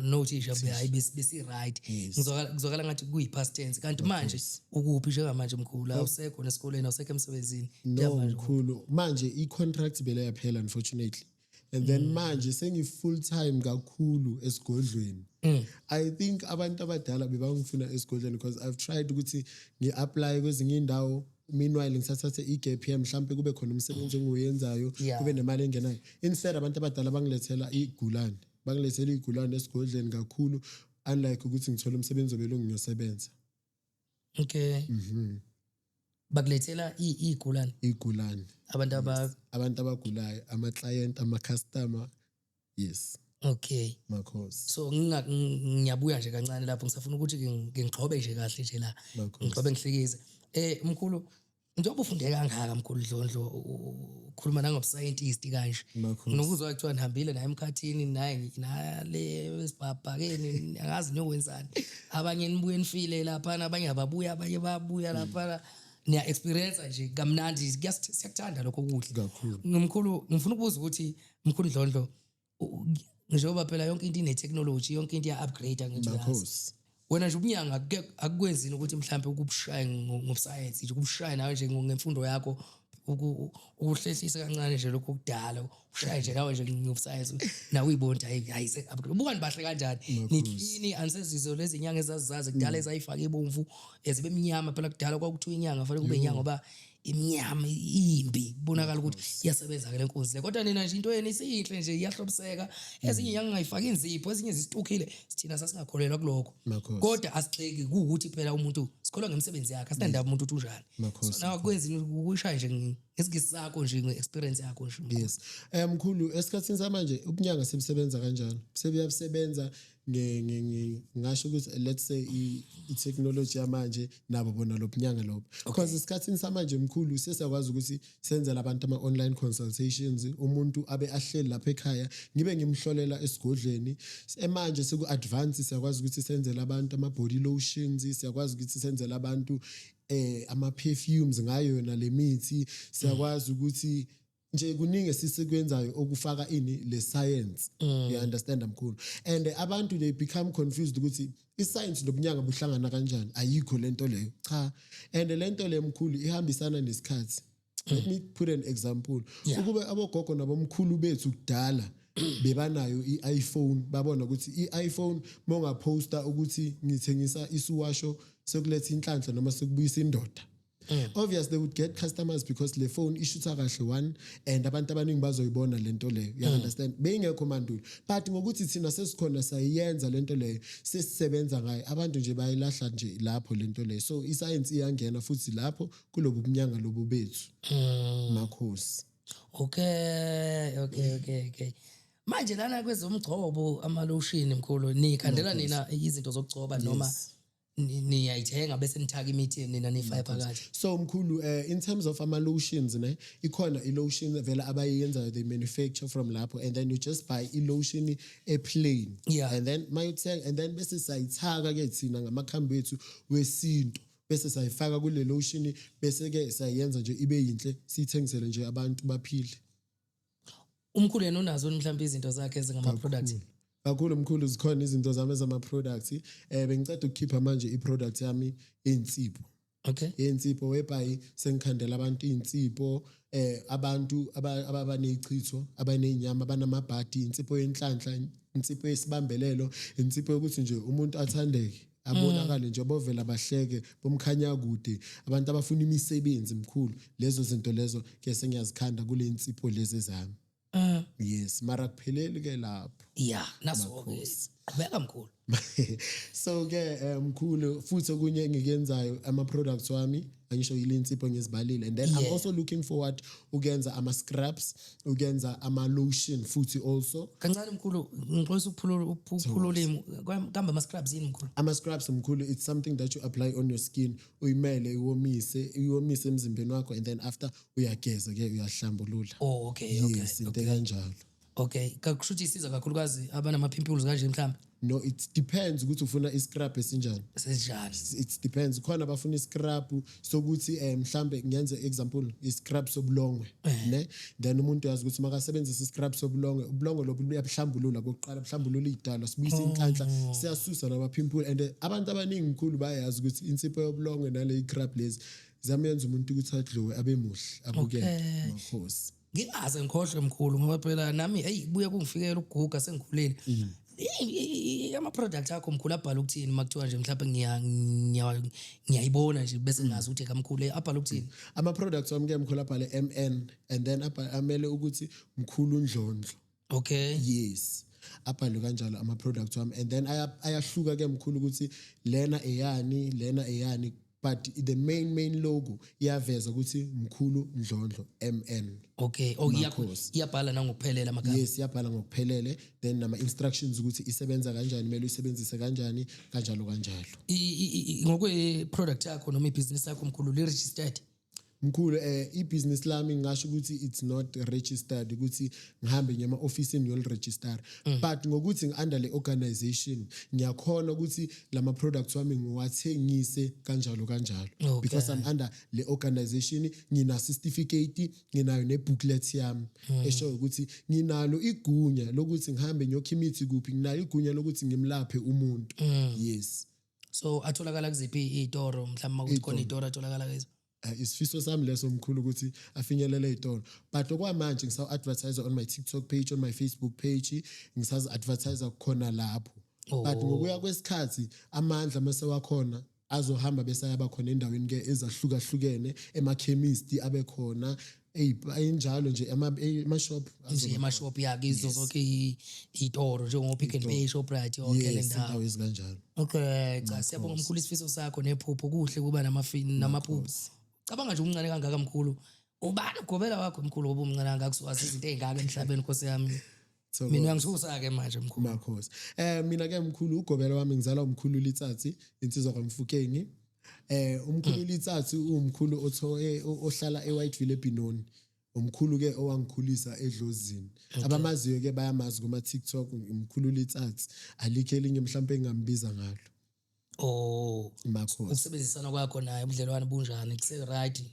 Speaker 2: nothisha hayi besi right ngizokala ngathi kuyi past tense kanti manje ukuphi njengamanje mkhulu awusekho nesikoleni awusekho emsebenzini
Speaker 1: no mkhulu manje i-contract bele yaphela unfortunately and then manje sengi full time kakhulu esigodlweni I think abantu abadala bebangifuna esigodlweni because I've tried ukuthi ngi-apply kwezinye indawo meanwhile ngisathathe i-gap year mhlambe kube khona umsebenzi engiwenzayo kube nemali engenayo instead abantu abadala bangilethela igulane esigodlweni kakhulu unlike ukuthi ngithola umsebenzi obelungu ngiyosebenza
Speaker 2: okay bakulethela igulane
Speaker 1: abantu abagulayo ama-client ama-customer yes
Speaker 2: okay
Speaker 1: makhosi
Speaker 2: so ngiyabuya nje kancane lapho ngisafuna ukuthi ngigxobe nje kahle nje la ngigxobe ngihlikize mkhulu njengoba ufunde kangaka mkhulu Dlondlo ukhuluma nangobu-scientist kanje nokuzwa kuthiwa nihambile naye emkhathini naye nale esibhabhakeni angazi niyokwenzani abanye nibuye nifile laphana abanye ababuya abanye babuya laphana niya-experience nje kamnandi siyakuthanda lokho kuhle mkhulu ngifuna ukubuza ukuthi mkhulu Dlondlo njengoba phela yonke into ine-technology yonke into iya-upgrade ngithi wena nje ubunyanga akukwenzini ukuthi mhlambe ukubushaye ngobusayensi nje ukubushaye nawe nje ngemfundo yakho ukuhlehlisa kancane nje lokho kudala ushaye nje nawe nje ngobusayensi nawe uyibona hayi ubukani bahle kanjani nithini anisezizwe lezi inyanga ezazizazi kudala ezayifaka ibomvu ezibe emnyama phela kudala kwakuthiwa inyanga fanele kube inyanga ngoba imnyama imbi kubonakala ukuthi iyasebenza ke lenkunzi kodwa nina nje into yeni isihle nje iyahlobiseka ezinye inyanga ngayifaka inzipho ezinye zisitukile sithina sasingakholelwa kuloko kodwa asixeki ukuthi phela umuntu sikholwa ngemsebenzi yakhe asithandaba umuntu uthi unjani so nawe kwenza ukushaya nje ngesigisi sakho nje nge-experience yakho nje
Speaker 1: yes mkhulu esikhathini samanje ubunyanga sebusebenza kanjalo sebuyasebenza ngasho ukuthi let's say i-technology yamanje nabo bona lobunyanga lobo because isikhathini samanje mkhulu sesiyakwazi ukuthi senzele abantu ama-online consultations umuntu abe ahleli lapha ekhaya ngibe ngimhlolela esigodleni manje seku-advance siyakwazi ukuthi senzele abantu ama-body lotions siyakwazi ukuthi senzele abantu ama-perfumes ngayo yona le mithi siyakwazi ukuthi nje kuningi sisekwenzayo okufaka ini le science you understand mkhulu and abantu they become confused ukuthi iscience nobunyanga buhlangana kanjani ayikho lento leyo cha and lento le mkhulu ihambisana nesikhathi let me put an example ukube abogogo nabomkhulu bethu kudala bebanayo i-iPhone babona ukuthi i-iPhone mongaposta ukuthi ngithengisa isuwasho sekuletha inhlanhla noma sekubuyisa indoda obviously they would get customers because le phone ishutha kahle one and abantu abaningi bazoyibona lento leyo you understand beyingekho mandulo but ngokuthi thina sesikhona sayenza lento leyo sesisebenza ngayo abantu nje bayilahla nje lapho lento leyo so iscience iyangena futhi lapho kulobu bunyanga lobu bethu makhosi
Speaker 2: okay manje lana kwezomgcobo ama-lotion mkhulu nikhandela nina izinto zokugcoba noma niyayithenga bese nithaka imithi nina nifaya phakathi
Speaker 1: so mkhulu in terms of ama-lotions ikhona i-lotion vela abayenzayo they manufacture from lapho and then you just buy i-lotion e-plain and then mayothenga and then bese sayithaka-ke thina ngamakhambi ethu wesintu bese sayifaka kule lotion bese-ke sayenza nje ibe yinhle siyithengisele nje abantu baphile
Speaker 2: umkhulu yena unazo mhlawumbe izinto zakhe ezingama-products
Speaker 1: kakhulu mkhulu zikhona izinto zami ezama-products bengiceda ukukhipha manje i-product yami iy'nsipho iy'nsipho whereby sengikhandela abantu iy'nsipho abantu abaney'chitho abaney'nyama abanamabhadi insipho yenhlanhla insipho yesibambelelo insipho yokuthi nje umuntu athandeke abonakale nje bovela bahleke bomkhanya kude abantu abafuna imisebenzi mkhulu lezo zinto lezo ke sengiyazikhanda kule insipho lezi zami yes mara kupheleli ke lapho
Speaker 2: naso-ke qhubeka mkhulu
Speaker 1: so ke mkhulu futhi okunye engikuyenzayo ama-products wami angisho yile insipho ngizibalile and then I'm also looking forward ukuyenza ama-scrubs ukuyenza ama-lotion futhi also
Speaker 2: kancane mkhulu ngixolisa ukuphula ulimi kambe ama-scrubs yini mkhulu
Speaker 1: ama-scrubs mkhulu it's something that you apply on your skin uyimele iwomise emzimbeni wakho and then after uyageza ke uyahlambulula
Speaker 2: okay
Speaker 1: yes into kanjalo
Speaker 2: Okay, kakusho ukuthi isiza kakhulukazi abanama-pimples kanje mhlawumbe
Speaker 1: No, it depends ukuthi ufuna iscrub esinjani.
Speaker 2: senjani.
Speaker 1: It depends. Khona abafuna iscrub sokuthi mhlambe ngiyenze example iscrub sobulongwe, ne? Then umuntu yazi ukuthi makasebenzisa iscrub sobulongwe, ubulongwe lobu buyahlambulula kokuqala, buhlambulula idalo, sibuyisa inhlanhla, siyasusa nama pimple and abantu abaningi kakhulu bayazi ukuthi insipho yobulongwe nale scrub lezi zamenza umuntu ukuthi adlowe abe muhle, abukeke. Makhosi.
Speaker 2: Ngingaze ngikhohlwe mkhulu ngoba phela nami kubuye kungifikela ukuguga sengikhulile. Ama-product akho mkhulu abhala ukuthini makuthiwa nje mhlawumbe ngiyayibona nje bese ngazi ukuthi kamkhulu abhala ukuthini?
Speaker 1: Ama-products wami ke mkhulu abhale MN and then amele ukuthi mkhulu Ndlondlo.
Speaker 2: Okay.
Speaker 1: Yes. Abhale kanjalo ama-products wami and then ayahluka ke mkhulu ukuthi lena eyani but the main logo iyaveza ukuthi mkhulu Ndlondlo MN.
Speaker 2: Okay. Iyabhala nangokuphelela amagama.
Speaker 1: Yes, iyabhala ngokuphelele then nama instructions ukuthi isebenza kanjani, kumele uyisebenzise kanjani, kanjalo.
Speaker 2: Ngokwe product yakho noma ibusiness yakho mkhulu li-registered?
Speaker 1: Mkhulu i-business lami ngisho ukuthi it's not registered ukuthi ngihambe ngema office ngiyol register but ngokuthi ngiunder le organization ngiyakhona ukuthi lama products wami ngiwathengise kanjalo because I'm under le organization, ngina certificate, nginayo ne booklet yami esho ukuthi nginalo igunya lokuthi ngihambe ngiyokhimithi kuphi, nginayo igunya lokuthi ngimlaphe umuntu. Yes.
Speaker 2: So atholakala kuziphi izitoro mhlawumbe ukuthi khona izitoro atholakala kuzo?
Speaker 1: Isifiso sami leso mkhulu ukuthi afinyelele izitolo but okwamanje ngisaw advertise on my TikTok page, on my Facebook page, ngisazi advertise khona lapho. But ngokuya kwesikhathi amandla mase wakhona azohamba bese yaba khona endaweni ke ezahlukahlukene, ema-chemist abe khona enjalo nje
Speaker 2: ama-shop yakizo zonke izitoro njengo-Pick n Pay, Shoprite, yonke le ndawo
Speaker 1: ezikanjalo.
Speaker 2: Okay, cha siyabonga mkhulu isifiso sakho nephupho, kuhle kuba namaphupho. Cabanga nje umncane kangaka mkhulu, ubani ugobela wakho mkhulu ngoba umncane kangaka kusuka izinto ezingaka emhlabeni Nkosi yami. Mina ngiyangithusa ke manje mkhulu.
Speaker 1: Makhosi. Mina ke mkhulu ugobela wami ngizalwa umkhulu Litsatsi insizwa kaMfukeni. Umkhulu Litsatsi umkhulu ohlala eWhiteville eBinoni. Umkhulu ke owangikhulisa eDlozini. Abamaziyo ke bayamazi kuma TikTok umkhulu Litsatsi. Alikho elinye mhlawumbe engambiza ngalo. Makhosi.
Speaker 2: Ukusebenzisana kwakho naye ubudlelwane bunjani? Kuse right?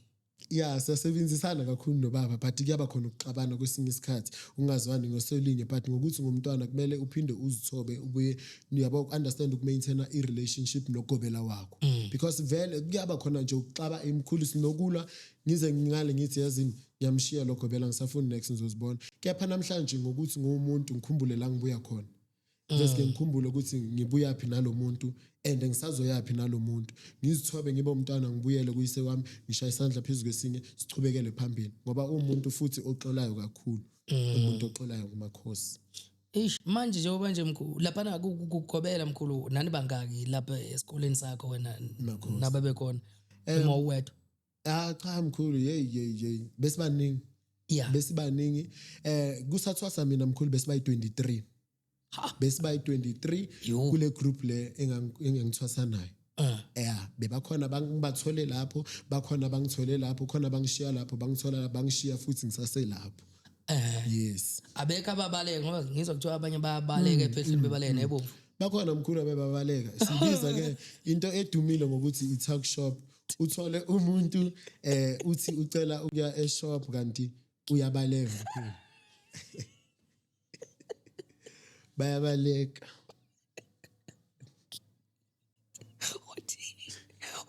Speaker 1: Yeah, siyasebenzisana kakhulu nobaba but kuyaba khona ukuxabana kwesinye isikhathi ungazwani ngoselinye but ngokuthi ngumntwana kumele uphinde uzithobe ubuye uyabo understand ukumaintaina i-relationship nogobela wakho because vele kuyaba khona nje ukuxaba emkhulu sinokulwa ngize ngingale ngithi yazini ngiyamshiya lo gobela ngisafuna next ngizozibona kepha namhlanje ngokuthi ngumuntu ngikhumbule la ngibuya khona bese ngikhumbule ukuthi ngibuya phi nalomuntu and ngisazoyapi nalomuntu ngizithobe ngibe umntwana ngibuyele kuyise wami ngishaya isandla phezulu kwesinye sichubekele phambili ngoba umuntu futhi oxolayo kakhulu umuntu oxolayo kumakhosi.
Speaker 2: Manje njengoba nje mkhulu lapha kugobela mkhulu nani bangaki lapha esikoleni sakho wena nababe khona uma uwedwa?
Speaker 1: Cha mkhulu hey besibaningi.
Speaker 2: Yeah.
Speaker 1: Besibaningi kusathwasa mina mkhulu besibayi 23. Besibayi 23 kule group le engangithwasa nayo. Bebakhona bangibathole lapho, bakhona bangithole lapho, khona bangishiya lapho, bangithola bangishiya futhi ngisase lapho. Yes.
Speaker 2: Abekho ababaleka ngoba ngizwa kuthiwa abanye bayabaleka ephehleni bebaleka nebomvu.
Speaker 1: Bakhona mkhulu abebabaleka. Sibiza ke into edumile ngokuthi i-talk shop. Uthole umuntu uthi ucela ukuya e-shop kanti uyabaleka mkhulu. Bayabaleka.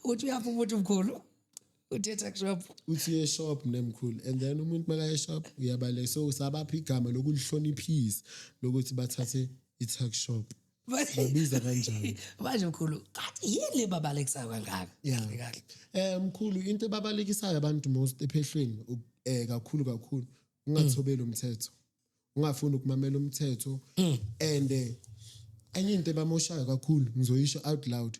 Speaker 2: Uthi uyapha umuntu mkhulu uthi e-talk shop
Speaker 1: uthi e-shop nemkhulu and then umuntu maka e-shop uyabaleka so sabapha igama lokulihloniphisa lokuthi bathathe i-talk shop babiza kanjani
Speaker 2: manje mkhulu kathi yini babalekisayo kangaka?
Speaker 1: Kahle mkhulu into ebabalekisayo abantu most ephehlweni kakhulu ungathobeli umthetho, ungafuni ukumamela umthetho and enye into ebamoshayo kakhulu ngizoyisho out loud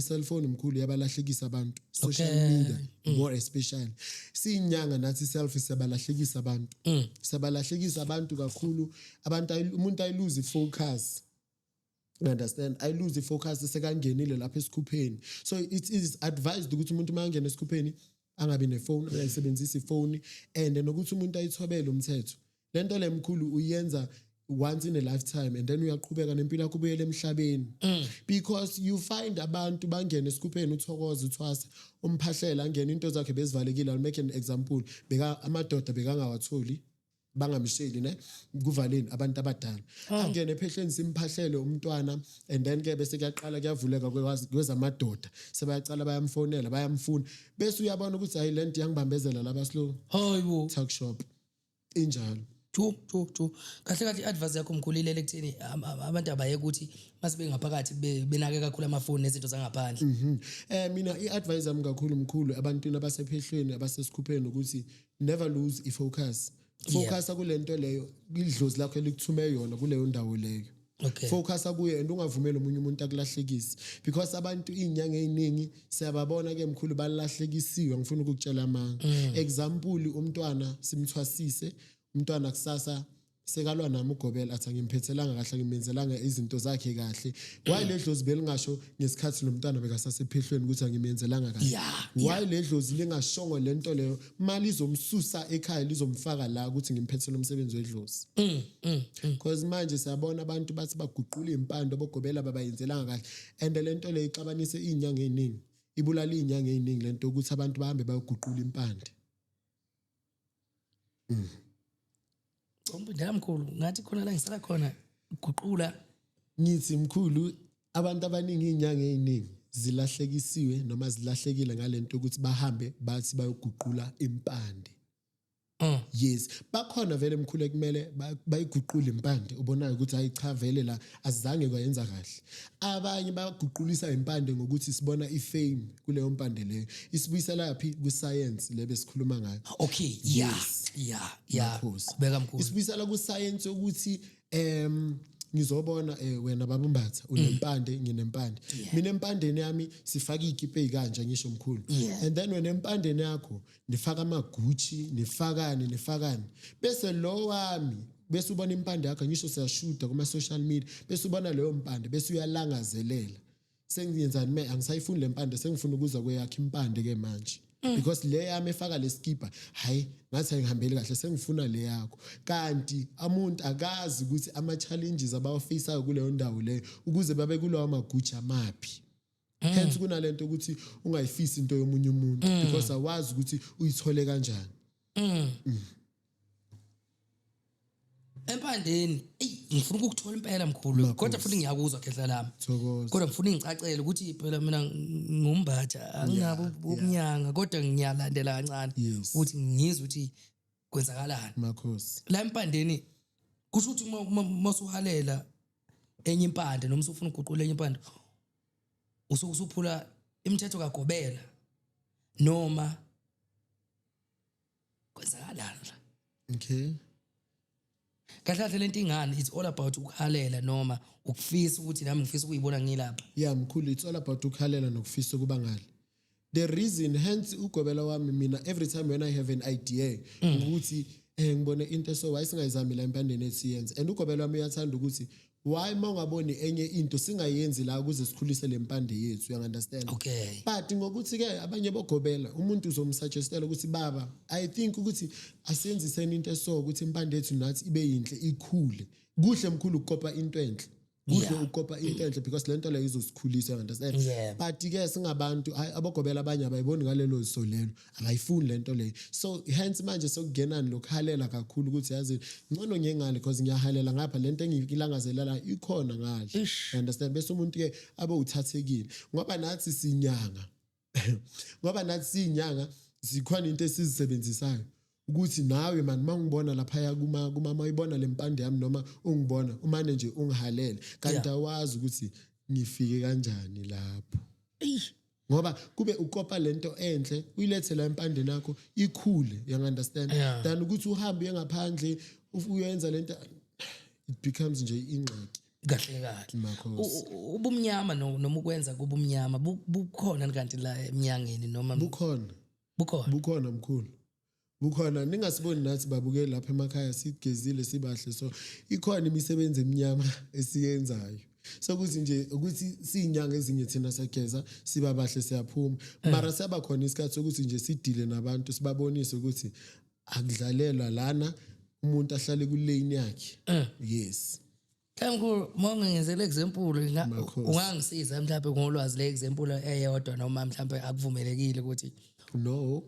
Speaker 1: cellphone mkhulu yabalahlekisa abantu, social media more especially sinyanga nathi self siyabalahlekisa abantu, siyabalahlekisa abantu kakhulu abantu umuntu ayiluze focus. Understand? I lose the focus sekangenile lapha esikhupheni. So it is advised ukuthi umuntu mangena esikhupheni angabi nefone, ayisebenzise ifone and nokuthi umuntu ayithobele umthetho. lento lemkhulu uyenza once in a lifetime and then uyaqhubeka nempilo yakho ubuyele emhlabeni because you find abantu bangena esikhupheni uthokoza uthwasa umphahlela angena into zakhe bezivalekile. I'll make an example. Amadoda bekangawatholi bangamsheli ne kuvaleni abantu abadala angene ephehleni simphahlele umntwana and then ke bese kuyaqala kuyavuleka kwezamadoda sebayacala bayamfonela bayamfuna bese uyabona ukuthi hayi lento yangibambezela laba slow
Speaker 2: hayibo
Speaker 1: talk shop injalo
Speaker 2: Kahle kahle advice yakho mkhulilele ekutheni abantu abaye ukuthi mase bengaphakathi benake kakhulu amafoni nezinto zangaphandle.
Speaker 1: Mina iadvice yami kakhulu mkhulu abantwana abasephehlweni abasesikhupheni ukuthi never lose ifocus. Focus kulento leyo idlozi lakho elikuthume yona kuleyo ndawo leyo.
Speaker 2: Okay.
Speaker 1: Focus kuye and ungavumeli omunye umuntu akulahlekise because abantu izinyanga eziningi siyababona ke mkhulu balahlekisiwe ngifuna ukukutshela amanga. Example umntwana simthwasise umntwana kusasa sekalwa nami ugobela athi ngimphethelanga kahle ngimenzelanga izinto zakhe kahle why ledlozi belingasho ngesikhathi lo mntwana bekasasephehlweni ukuthi angimenzelanga kahle why ledlozi lingashongo lento leyo mali izomsusa ekhaya lizomfaka la ukuthi ngimphethele umsebenzi wedlozi because manje siyabona abantu bathi baguqula impando bogobela babayenzelanga kahle and lento leyo ixabanise izinyanga eziningi ibulala izinyanga eziningi lento ukuthi abantu bahambe bayoguqula impande
Speaker 2: Umbindela mkhulu ngathi khona la ngisala khona uguqula
Speaker 1: ngithi mkhulu abantu abaningi izinyanga eziningi zilahlekisiwe noma zilahlekile ngalento ukuthi bahambe bathi bayoguqula impande yes bakhona vele mkhulu ekumele bayiguqula impande ubonayo ukuthi ayicha vele la azange kwayenza kahle abanye baguqulisa impande ngokuthi sibona ifame kuleyo mpande leyo isibuyisela yaphi ku science lebe sikhuluma ngayo
Speaker 2: okay yeah kubeka mkhulu
Speaker 1: isibuyisela ku science ukuthi ngizobona wena babumbatha unempande nginempande mina empandeni yami sifaka igipe ezikanje ngisho mkhulu and then wena empandeni yakho nifaka amagucci nifakani bese lo wami bese ubona impande yakho ngisho siyashuda kuma social media bese ubona leyo mpande bese uyalangazelela sengiyenzani angisayifuni lempande sengifuna ukuza kweyakhe impande ke manje because le yami efaka leskipa hayi ngathi ngihambele kahle sengifuna le yakho kanti umuntu akazi ukuthi ama challenges abawafaceayo kuleyo ndawo leyo ukuze babe kulowa magutsha amapi hence kunalento ukuthi ungayifisi into yomunye umuntu because awazi ukuthi uyithole kanjani
Speaker 2: empandeni ngifuna ukukuthola impela mkhulu kodwa futhi ngiyakuzwa khehla lami kodwa ngifuna ngicacele ukuthi phela mina ngumbatha anginabo ubunyanga kodwa ngiyalandela kancane ukuthi ngizwe ukuthi kwenzakalani
Speaker 1: makhosi
Speaker 2: la empandeni kusho ukuthi masuhalela enye impande noma usufuna ukuguqula enye impande usuphula imithetho kaGobela noma kwenzakalani
Speaker 1: okay
Speaker 2: kahle lento ingane it's all about ukhalela noma ukufisa ukuthi nami ngifisa ukuyibona ngilapha
Speaker 1: yeah mkhulu it's all about ukhalela nokufisa kuba ngale the reason hence uGobela wami mina every time when I have an idea ukuthi ngibone into so why singayizami la empandeni ethiyenza and uGobela wami uyathanda ukuthi why mawungaboni enye into singayenzi la ukuze sikhulise lempande yethu you understand
Speaker 2: okay
Speaker 1: but ngokuthi ke abanye bogobela umuntu uzomsuggestela ukuthi baba I think ukuthi asenziseni into so ukuthi impande yethu nathi ibe yinhle ikhule kuhle mkhulu ukukopa into enhle kuhle ukukopa into enhle because lento leyo izosikhulisa you understand but ke singabantu abogobela abanye abayiboni ngalelo solelo abayifuni lento leyo so hence manje sokungenani lokhalela kakhulu ukuthi yazi ngcono ngengane because ngiyahalela ngapha lento engilangazelela ikhona ngale you understand bese umuntu ke abe uthathekile ngoba nathi sinyanga zikhona into esizisebenzisayo ukuthi nawe man mangibona lapha ya kuma mayibona lempande yami noma ungibona umane nje ungihalele kanti awazi ukuthi ngifike kanjani lapho ngoba kube ukopa lento enhle uyilethe la empandeni yakho ikhule you understand than ukuthi uhambe engaphandle uyenza lento it becomes nje ingxaki
Speaker 2: kahle ubumnyama noma ukwenza kubumnyama bukhona kanti la eminyangeni noma
Speaker 1: bukhona mkhulu bukhona ningasiboni nathi babuke lapha emakhaya sigezile sibahle so ikhona imisebenzi eminyama esiyenzayo sokuthi nje ukuthi sinyanga ezinye thina sageza siba bahle siyaphuma mara siyaba khona isikhathi sokuthi nje sidile nabantu sibabonise ukuthi akudlalelwa lana umuntu ahlale ku lane yakhe yes
Speaker 2: Mkhulu mawungenzele example ungangisiza mhlawumbe ngolwazi le example eyodwa noma mhlawumbe akuvumelekile ukuthi
Speaker 1: no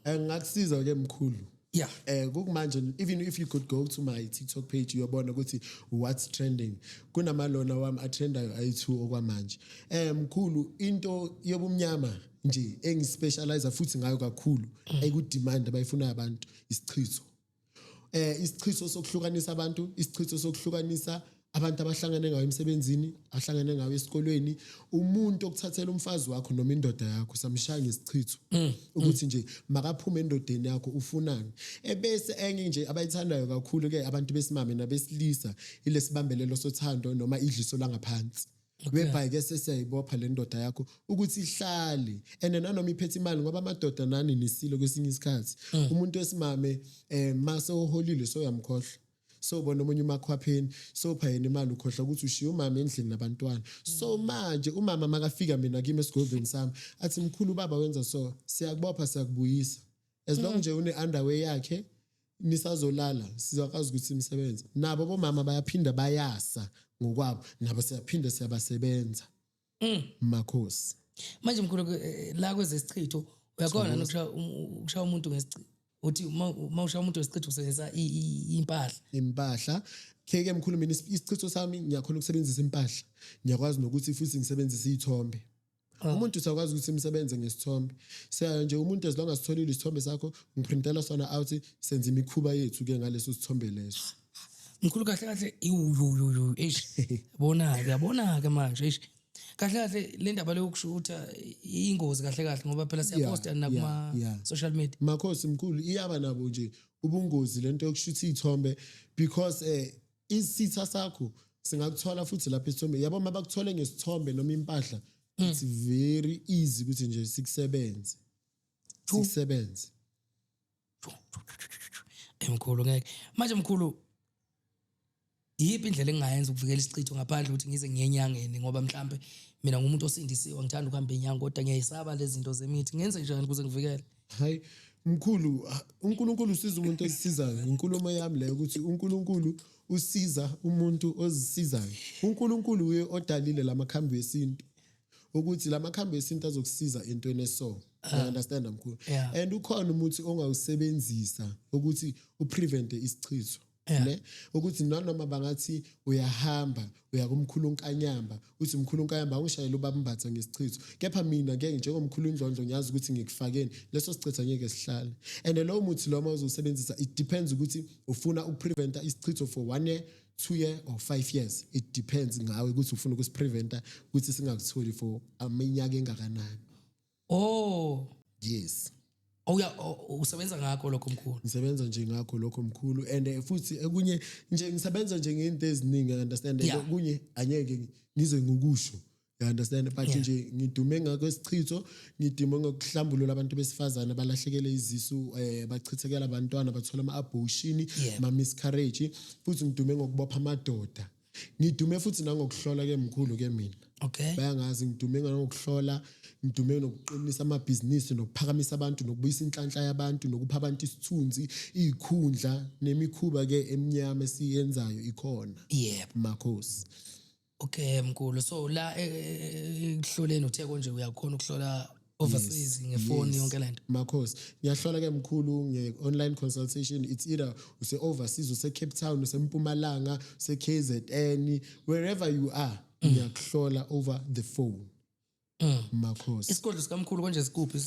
Speaker 1: ngakusiza ke mkhulu
Speaker 2: yeah
Speaker 1: kukumanje even if you could go to my TikTok page uyabona ukuthi what's trending kunamalona wami atrendayo ayi2 okwamanje mkhulu into yobumnyama nje engispecialize futhi ngayo kakhulu ekudemand abayifuna abantu isichitho isichitho sokuhlukanisa abantu isichitho sokuhlukanisa abantu abahlangene ngayo emsebenzini ahlangene ngayo esikolweni umuntu okuthathela umfazi wakho noma indoda yakho samshaya ngesichitho ukuthi nje makaphume endodeni yakho ufunani ebese enye nje abayithandayo kakhulu ke abantu besimame nabesilisa ilesibambelelo sothando noma idliso langaphansi webhayi ke sesiyayibopha le ndoda yakho ukuthi ihlale nanoma iphethe imali ngoba amadoda nani nisilo kwesinye isikhathi umuntu wesimame mase uholile so uyamkhohlwa so bona omunye umakhwapheni so phayena imali ukhohlwa ukuthi ushiya umama endlini nabantwana so manje umama makafika mina kimi esigodlweni sami athi mkhulu baba wenza so siyakubopha siyakubuyisa as long nje une underwear yakhe nisazolala sizakwazi ukuthi imsebenze nabo bomama bayaphinda bayasa ngokwabo nabo siyaphinda siyabasebenza makhosi
Speaker 2: manje mkhulu la kwezesichitho uyakona nokushaya umuntu ngesichitho uthi mawushaya umuntu ngesichitho usebenzisa impahla keke mkhulu mina isichitho sami ngiyakhona ukusebenzisa impahla ngiyakwazi nokuthi futhi ngisebenzise izithombe umuntu usakwazi ukuthi imsebenze ngesithombe siya nje umuntu as long as sitholile isithombe sakho ngiprintela sona out senza imikhuba yethu ke ngaleso sithombe leso mkhulu kahle yabona ke manje kahle le ndaba leyokushutha ingozi kahle ngoba phela siyaposta nakuma social media
Speaker 1: makhosi mkhulu iyaba nabo nje ubungozi lento yokushutha izithombe because isitha sakho singakuthola futhi lapha isithombe yabo mabakuthole ngesithombe noma impahla it's very easy ukuthi nje sikusebenze
Speaker 2: mkhulu ngeke manje mkhulu yipi indlela engayenza ukuvikela isichitho ngaphandle ukuthi ngize ngiyenyangeni ngoba mhlambe mina ngumuntu osindisiwe ngithanda ukuhamba enyanga kodwa ngiyayisaba lezi zinto zemithi ngenze njani ukuze ngivikele
Speaker 1: hayi mkhulu uNkulunkulu usiza umuntu osisizayo inkulumo yami leyo ukuthi uNkulunkulu usiza umuntu ozisizayo uNkulunkulu uye odalile lamakhambi esintu ukuthi lamakhambi esintu azokusiza entweni eso you understand mkhulu and ukhona umuthi ongawusebenzisa ukuthi uprevent isichitho ne ukuthi nanoma bangathi uyahamba uya kumkhulunkanyamba uthi umkhulunkanyamba ungishayela ubambatha ngesichitho kepha mina ngeke njengomkhulu indlondlo ngiyazi ukuthi ngikufakeni leso sichitho ngeke sihlale and lo muthi lo mawuzosebenzisa it depends ukuthi ufuna ukupreventa isichitho for 1 year 2 years or 5 years it depends ngawe ukuthi ufuna ukusipreventa ukuthi singakutholi for iminyaka engakanani yes
Speaker 2: usebenza ngakho lokho mkhulu
Speaker 1: ngisebenza nje ngakho lokho mkhulu and futhi ekunye nje ngisebenza nje ngeinto eziningi understand okunye anyeke ngize ngokusho you understand but nje ngidume ngakwesichitho ngidume ngokuhlambulula abantu besifazana balahlekele izisu bachithekela abantwana bathola ama-abortion ma-miscarriage futhi ngidume ngokubopha amadoda ngidume futhi nangokuhlola ke mkhulu ke mina bayangazi ngidume ngokuhlola ngidume nokuqinisa amabhizinisi nokuphakamisa abantu nokubuyisa inhlanhla yabantu nokupha abantu isithunzi izikhundla nemikhuba ke eminyama esiyenzayo ikhona makhosi
Speaker 2: mkhulu so la ekuhloleni uthe konje uyakhona ukuhlola overseas ngefoni yonke lento
Speaker 1: makhosi ngiyahlola ke mkhulu nge-online consultation it's either use overseas use Cape Town use Mpumalanga use KZN wherever you are ngiyakuhlola over the phone makhosi
Speaker 2: isigodlo sikamkhulu konje sikuphi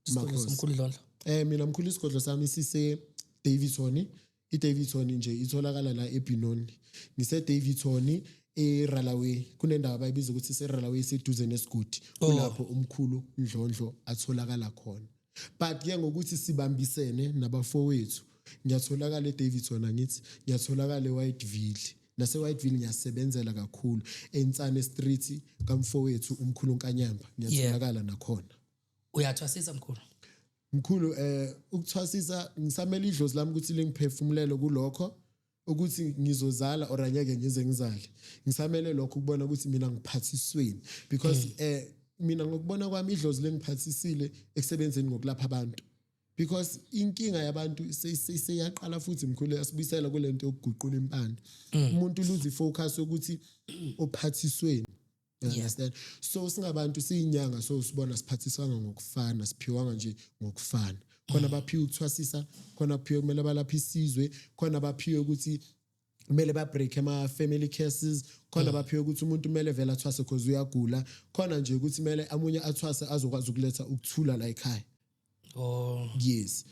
Speaker 2: isigodlo somkhulu Dlondlo
Speaker 1: mina mkhulu isigodlo sami sise Davidson iDavidson nje itholakala la eBinoni ngise Davidson eRalaway kunendawo abayibiza ukuthi iseRalaway seduze nesigodi kulapho umkhulu Ndlondlo atholakala khona but ke ngokuthi sibambisene nabafowethu ngiyatholakala eDavidson ngithi ngiyatholakala eWhiteville nase-Whiteville ngiyasebenzela kakhulu eNtsane Street kamfowethu umkhulu Nkanyamba ngiyatholakala nakhona
Speaker 2: uyathwasisa
Speaker 1: mkhulu ukuthwasisa ngisamela idlozi lami ukuthi lingiphefumulele kulokho ukuthi ngizozala or anyeke ngize ngizale ngisamele lokho ukubona ukuthi mina ngiphathisweni because mina ngokubona kwami idlozi lengiphathisile ekusebenzeni ngokulapha abantu because inkinga yabantu seyaqala futhi mkhulu yasibuyisela kulento yokuguqula impande umuntu luzi focus ukuthi ophathisweni. You understand? So singabantu siyinyanga so sibona siphathiswanga ngokufana siphiwanga nje ngokufana. Khona baphiwe ukuthwasisa, khona baphiwe kumele balapha isizwe, khona baphiwe ukuthi kumele ba break ama family cases, khona baphiwe ukuthi umuntu kumele vele athwase because uyagula, khona nje ukuthi kumele amunye athwase azokwazi ukuletha ukuthula la ekhaya.
Speaker 2: Oh
Speaker 1: yes.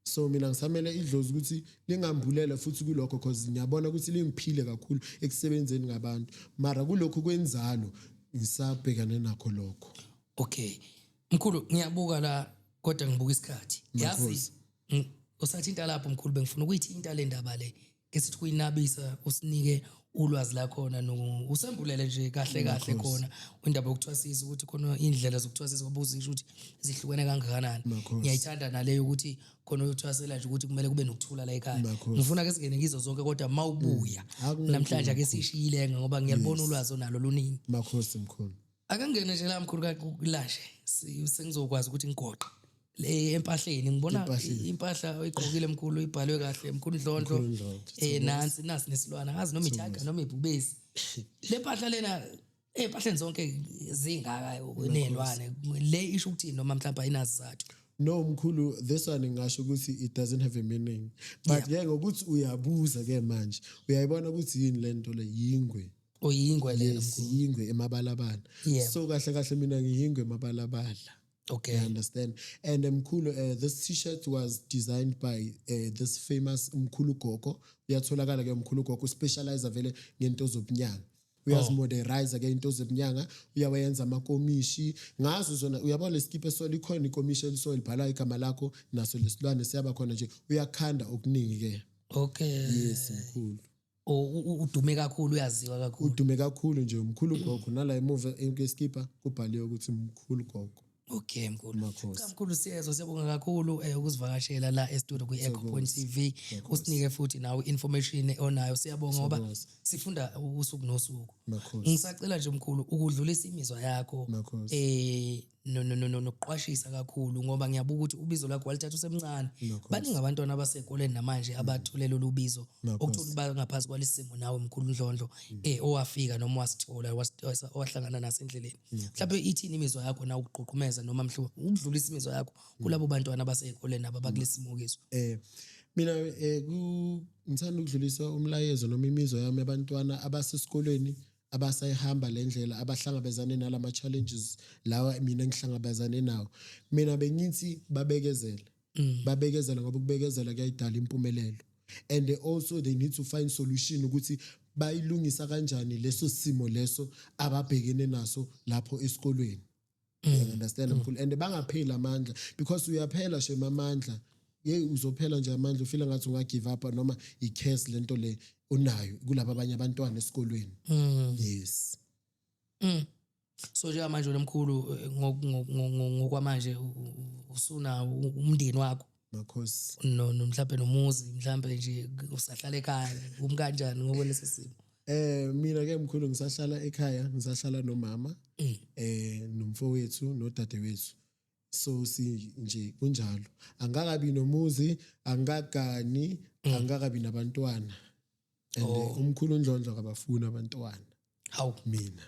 Speaker 1: So mina ngisamele idlozi ukuthi lingambulele futhi kulokho because ngiyabona ukuthi lingiphile kakhulu ekusebenzeni ngabantu mara kulokho kwenzalo ngisabhekane nakho lokho.
Speaker 2: Okay mkhulu ngiyabuka la kodwa ngibuka isikhathi yazi usathinta lapho mkhulu bengifuna ukuyithinta le ndaba le ke sithi kuyinabisa usinike ulwazi la khona no usembulele nje kahle khona indaba yokuthwasisa ukuthi khona indlela zokuthwasisa obuzisho ukuthi zihlukene kangakanani. Ngiyayithanda naleyo ukuthi khona uyothwasela nje ukuthi kumele kube nokuthula la ekhaya. Ngifuna ke singene kizo zonke kodwa mawubuya namhlanje ake sishiyile ngoba ngiyalibona ulwazi onalo luningi.
Speaker 1: Makhosi mkhulu.
Speaker 2: Akangene nje la mkhulu kakulashe sengizokwazi ukuthi ngigoqe le empahleni ngibona impahla oyigqokile mkhulu ibhalwe kahle mkhulu Ndlondlo nansi nesilwana ngazi noma ithaga noma ibhubesi le mpahla lena empahleni zonke zingaka nelwane le isho ukuthi noma mhlawumbe ayinazizathu.
Speaker 1: No mkhulu this one ngisho ukuthi it doesn't have a meaning but ke ngokuthi uyabuza ke manje uyayibona ukuthi yini lento le yingwe
Speaker 2: oyingwe le
Speaker 1: yingwe emabalabala so kahle mina ngiyingwe emabalabala.
Speaker 2: Okay,
Speaker 1: I understand. And mkhulu this t-shirt was designed by this famous Mkhulu Gogo. Uyatholakala ke Mkhulu Gogo specialize vele ngento zobunyanga. Uyazimoderize ke into zobunyanga, uyawenza amakomishi. Ngazo zona uyabona leskipe so likhona ikomishi eliso libhala igama lakho naso lesilwane siyaba khona nje uyakhanda okuningi ke.
Speaker 2: Okay.
Speaker 1: Yes mkhulu.
Speaker 2: Udume kakhulu uyaziwa kakhulu.
Speaker 1: Udume kakhulu nje Mkhulu Gogo nala emuva enkeskipa kubhaliwe ukuthi Mkhulu Gogo.
Speaker 2: Okay mkhulu. Mkhulu siyabonga kakhulu ukuzivakashela la e-studio ku-Echo Point TV. Usinike futhi nawe information onayo siyabonga ngoba sifunda usuku nosuku. Ngisacela nje mkhulu ukudlulisa imizwa yakho nokuqwashisa kakhulu ngoba ngiyabuka ukuthi ubizo lakho walithatha usemncane. Baningi abantwana abasekoleni namanje abatholela olubizo okuthola bangaphansi kwalesimo nawe mkhulu Ndlondlo owafika noma wasithola wahlangana naso endleleni. Mhlawumbe ithini imizwa yakho na ukuqhuqhumeza noma mhlu ukudlulisa imizwa yakho kulabo bantwana abasekoleni ababakulesimo kizo.
Speaker 1: Mina ngithanda ukudlulisa umlayezo noma imizwa yami abantwana abasesikoleni abasayihamba lendlela abahlangabezane nalama challenges lawa mina ngihlangabezane nawo. Mina bengithi babekezela ngoba ukubekezela kuyayidala impumelelo and also they need to find solution ukuthi bayilungisa kanjani leso simo leso ababhekene naso lapho esikolweni. You understand mkhulu and bangapheli amandla because uyaphela shema amandla uzophela nje amandla ufila ngathi unga give up noma i-case lento le unayo kulabo abanye abantwana esikolweni. Yes.
Speaker 2: So nje manje nomkhulu ngokwamanje usuna umndeni wakho.
Speaker 1: Makhosi.
Speaker 2: No mhlawumbe nomuzi mhlawumbe nje usahlala ekhaya umkanjani ngokwelese simo.
Speaker 1: Mina ke mkhulu ngisahlala ekhaya ngisahlala nomama nomfowethu nodadewethu. So si nje kunjalo angakabi nomuzi angagani angakabi nabantwana and umkhulu Ndlondlo akabafuna abantwana.
Speaker 2: Hawu
Speaker 1: mina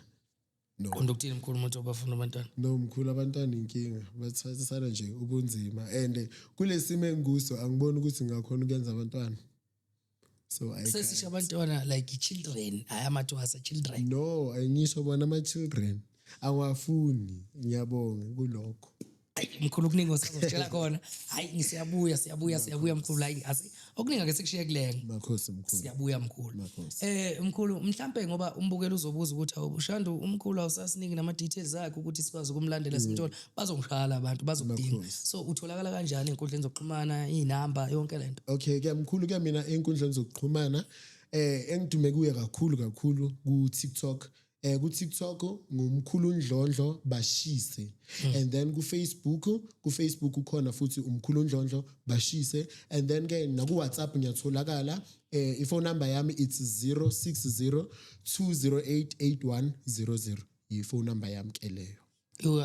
Speaker 1: no
Speaker 2: qonda ukuthini mkhulu umuntu obafuna abantwana?
Speaker 1: No mkhulu abantwana inkinga bathatha nje ubunzima and kulesimo enguso angiboni ukuthi ngakhona ukuyenza abantwana. So I
Speaker 2: sesisho abantwana like children ayamatwasa children.
Speaker 1: No ayingisho bona ama children awafuni ngiyabonga kulokho.
Speaker 2: Mkhulu kuningi osazotshela khona hayi siyabuya mkhulu hayi okuningi ake sikushiye kulenga.
Speaker 1: Makhosi mkhulu.
Speaker 2: Siyabuya mkhulu. Mkhulu mhlambe ngoba umbukelo uzobuza ukuthi awushando umkhulu awusasiningi nama details akhe ukuthi sikwazi ukumlandela simthola bazongishaya abantu bazokudinga. So utholakala kanjani enkundleni zokuxhumana inamba yonke lento?
Speaker 1: Okay ke mkhulu ke mina enkundleni zokuxhumana engidume kuye kakhulu ku TikTok. Ku TikTok ngumkhulu Ndlondlo bashise and then ku Facebook ukhona futhi umkhulu Ndlondlo bashise and then ke na ku WhatsApp ngiyatholakala iphone number yami it's 060 208 8100 iphone number yami ke leyo.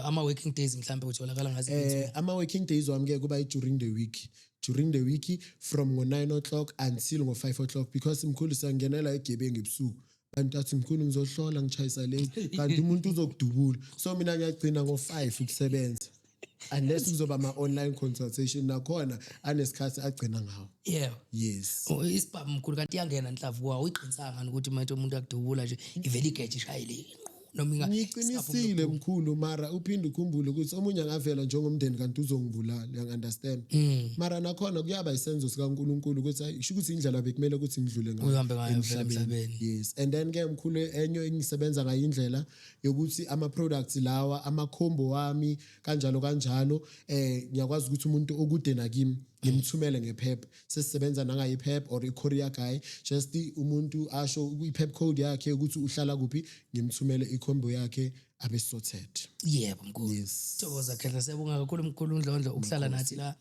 Speaker 2: ama-working days mhlawumbe utholakala ngaziphi
Speaker 1: ama-working days wami-ke kuba during the week from ngo-9 o'clock until ngo-5 o'clock because mkhulu sangenela egebengu ebusuku kanti athi mkhulu ngizohlola ngichayisa le kanti umuntu uzokudubula so mina ngiyagcina ngo-5 ukusebenza unless kuzoba ama-online consultation nakhona anesikhathi agcina ngawo yes
Speaker 2: isibhamu mkhulu kanti iyangena Nhlanhla kwawo uyiqinisanga ukuthi manje umuntu akudubula nje ivele igeje ishayile noma
Speaker 1: ngiqinisile mkhulu mara uphinde ukhumbule ukuthi omunye angavela njengomndeni kanti uzongibulala uyangunderstand mara nakhona kuyaba isenzo sikaNkulunkulu ukuthi ayisho ukuthi indlela bekumele ukuthi ngidlule
Speaker 2: ngayo emhlabeni
Speaker 1: yes and then ke mkhulu enyo engisebenza ngayo indlela yokuthi ama products lawa ama combo wami kanjalo ngiyakwazi ukuthi umuntu okude nakimi ngimthumele ngePep sesisebenza nanga iPep or iCourier guy just umuntu asho iPep code yakhe ukuthi uhlala kuphi ngimthumele iCombo yakhe abe sorted
Speaker 2: yebo mkhulu thokoza khetha siyabonga kakhulu mkhulu Ndlondlo ukuhlala nathi la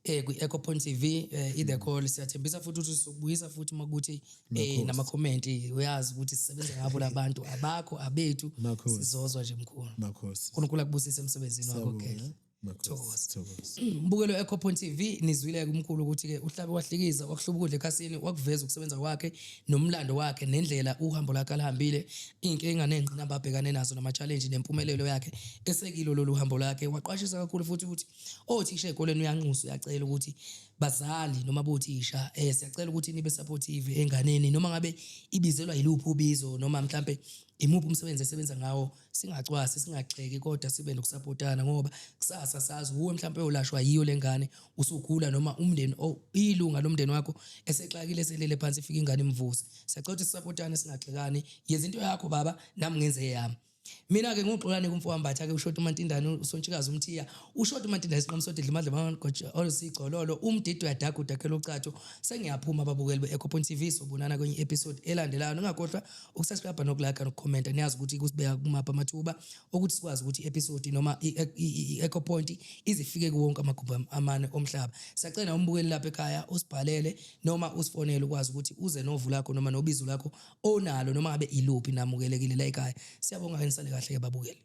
Speaker 2: kwi-EcoPoint TV The Call siyathembisa futhi ukuthi sizobuyisa futhi makuthi nama comment uyazi ukuthi sisebenza ngabo labantu abakho abethu sizozwa nje mkhulu uNkulunkulu akubusise emsebenzini wakho khetha mbukelo EcoPoint TV nizwile kumkhulu ukuthi ke uhlabe wahlikiza wakuhluba ukudla ekhasini wakuveza ukusebenza kwakhe nomlando wakhe nendlela uhambo lakhe alihambile inkinga nezingqinamba abhekane nazo nama challenge nempumelelo yakhe esekilo lolu hambo lakhe waqwashisa kakhulu futhi ukuthi othisha ezikoleni uyanxusa uyacela ukuthi bazali noma bothisha siyacela ukuthi nibe supportive enganeni noma ngabe ibizelwa yiluphi ubizo noma mhlambe imuphi umsebenzi esebenza ngawo singacwasi singagxeki kodwa sibe nokusupportana ngoba kusasa sazi uwe mhlambe uyolashwa yiyo lengane usugula noma umndeni ilunga lomndeni wakho esexakile selele phansi ifika ingane imvuze siyacela ukuthi sisupportane singagxekani yenza into yakho baba nami ngenze yami mina ke nguXolani kumfowambatha ke uShoti Mantindane usontshikazi umthiya uShoti Mantindane isiqhamsodidla imadla bamangoja olusigcololo umdidi uyadaguda ke locato sengiyaphuma ababukeli beEcoPoint TV sobonana kwenye episode elandelayo ungakhohlwa ukusubscribe nokulike nokucomment niyazi ukuthi kusibeka kumapha amathuba ukuthi sikwazi ukuthi episode noma iEcoPoint izifike kuwonke amagubha amane omhlaba siyacela umbukeli lapha ekhaya usibhalele noma usifonele ukwazi ukuthi uze novu lakho noma nobizo lakho onalo noma abe iluphi namukelekile la ekhaya siyabonga sale kahle ke babukeli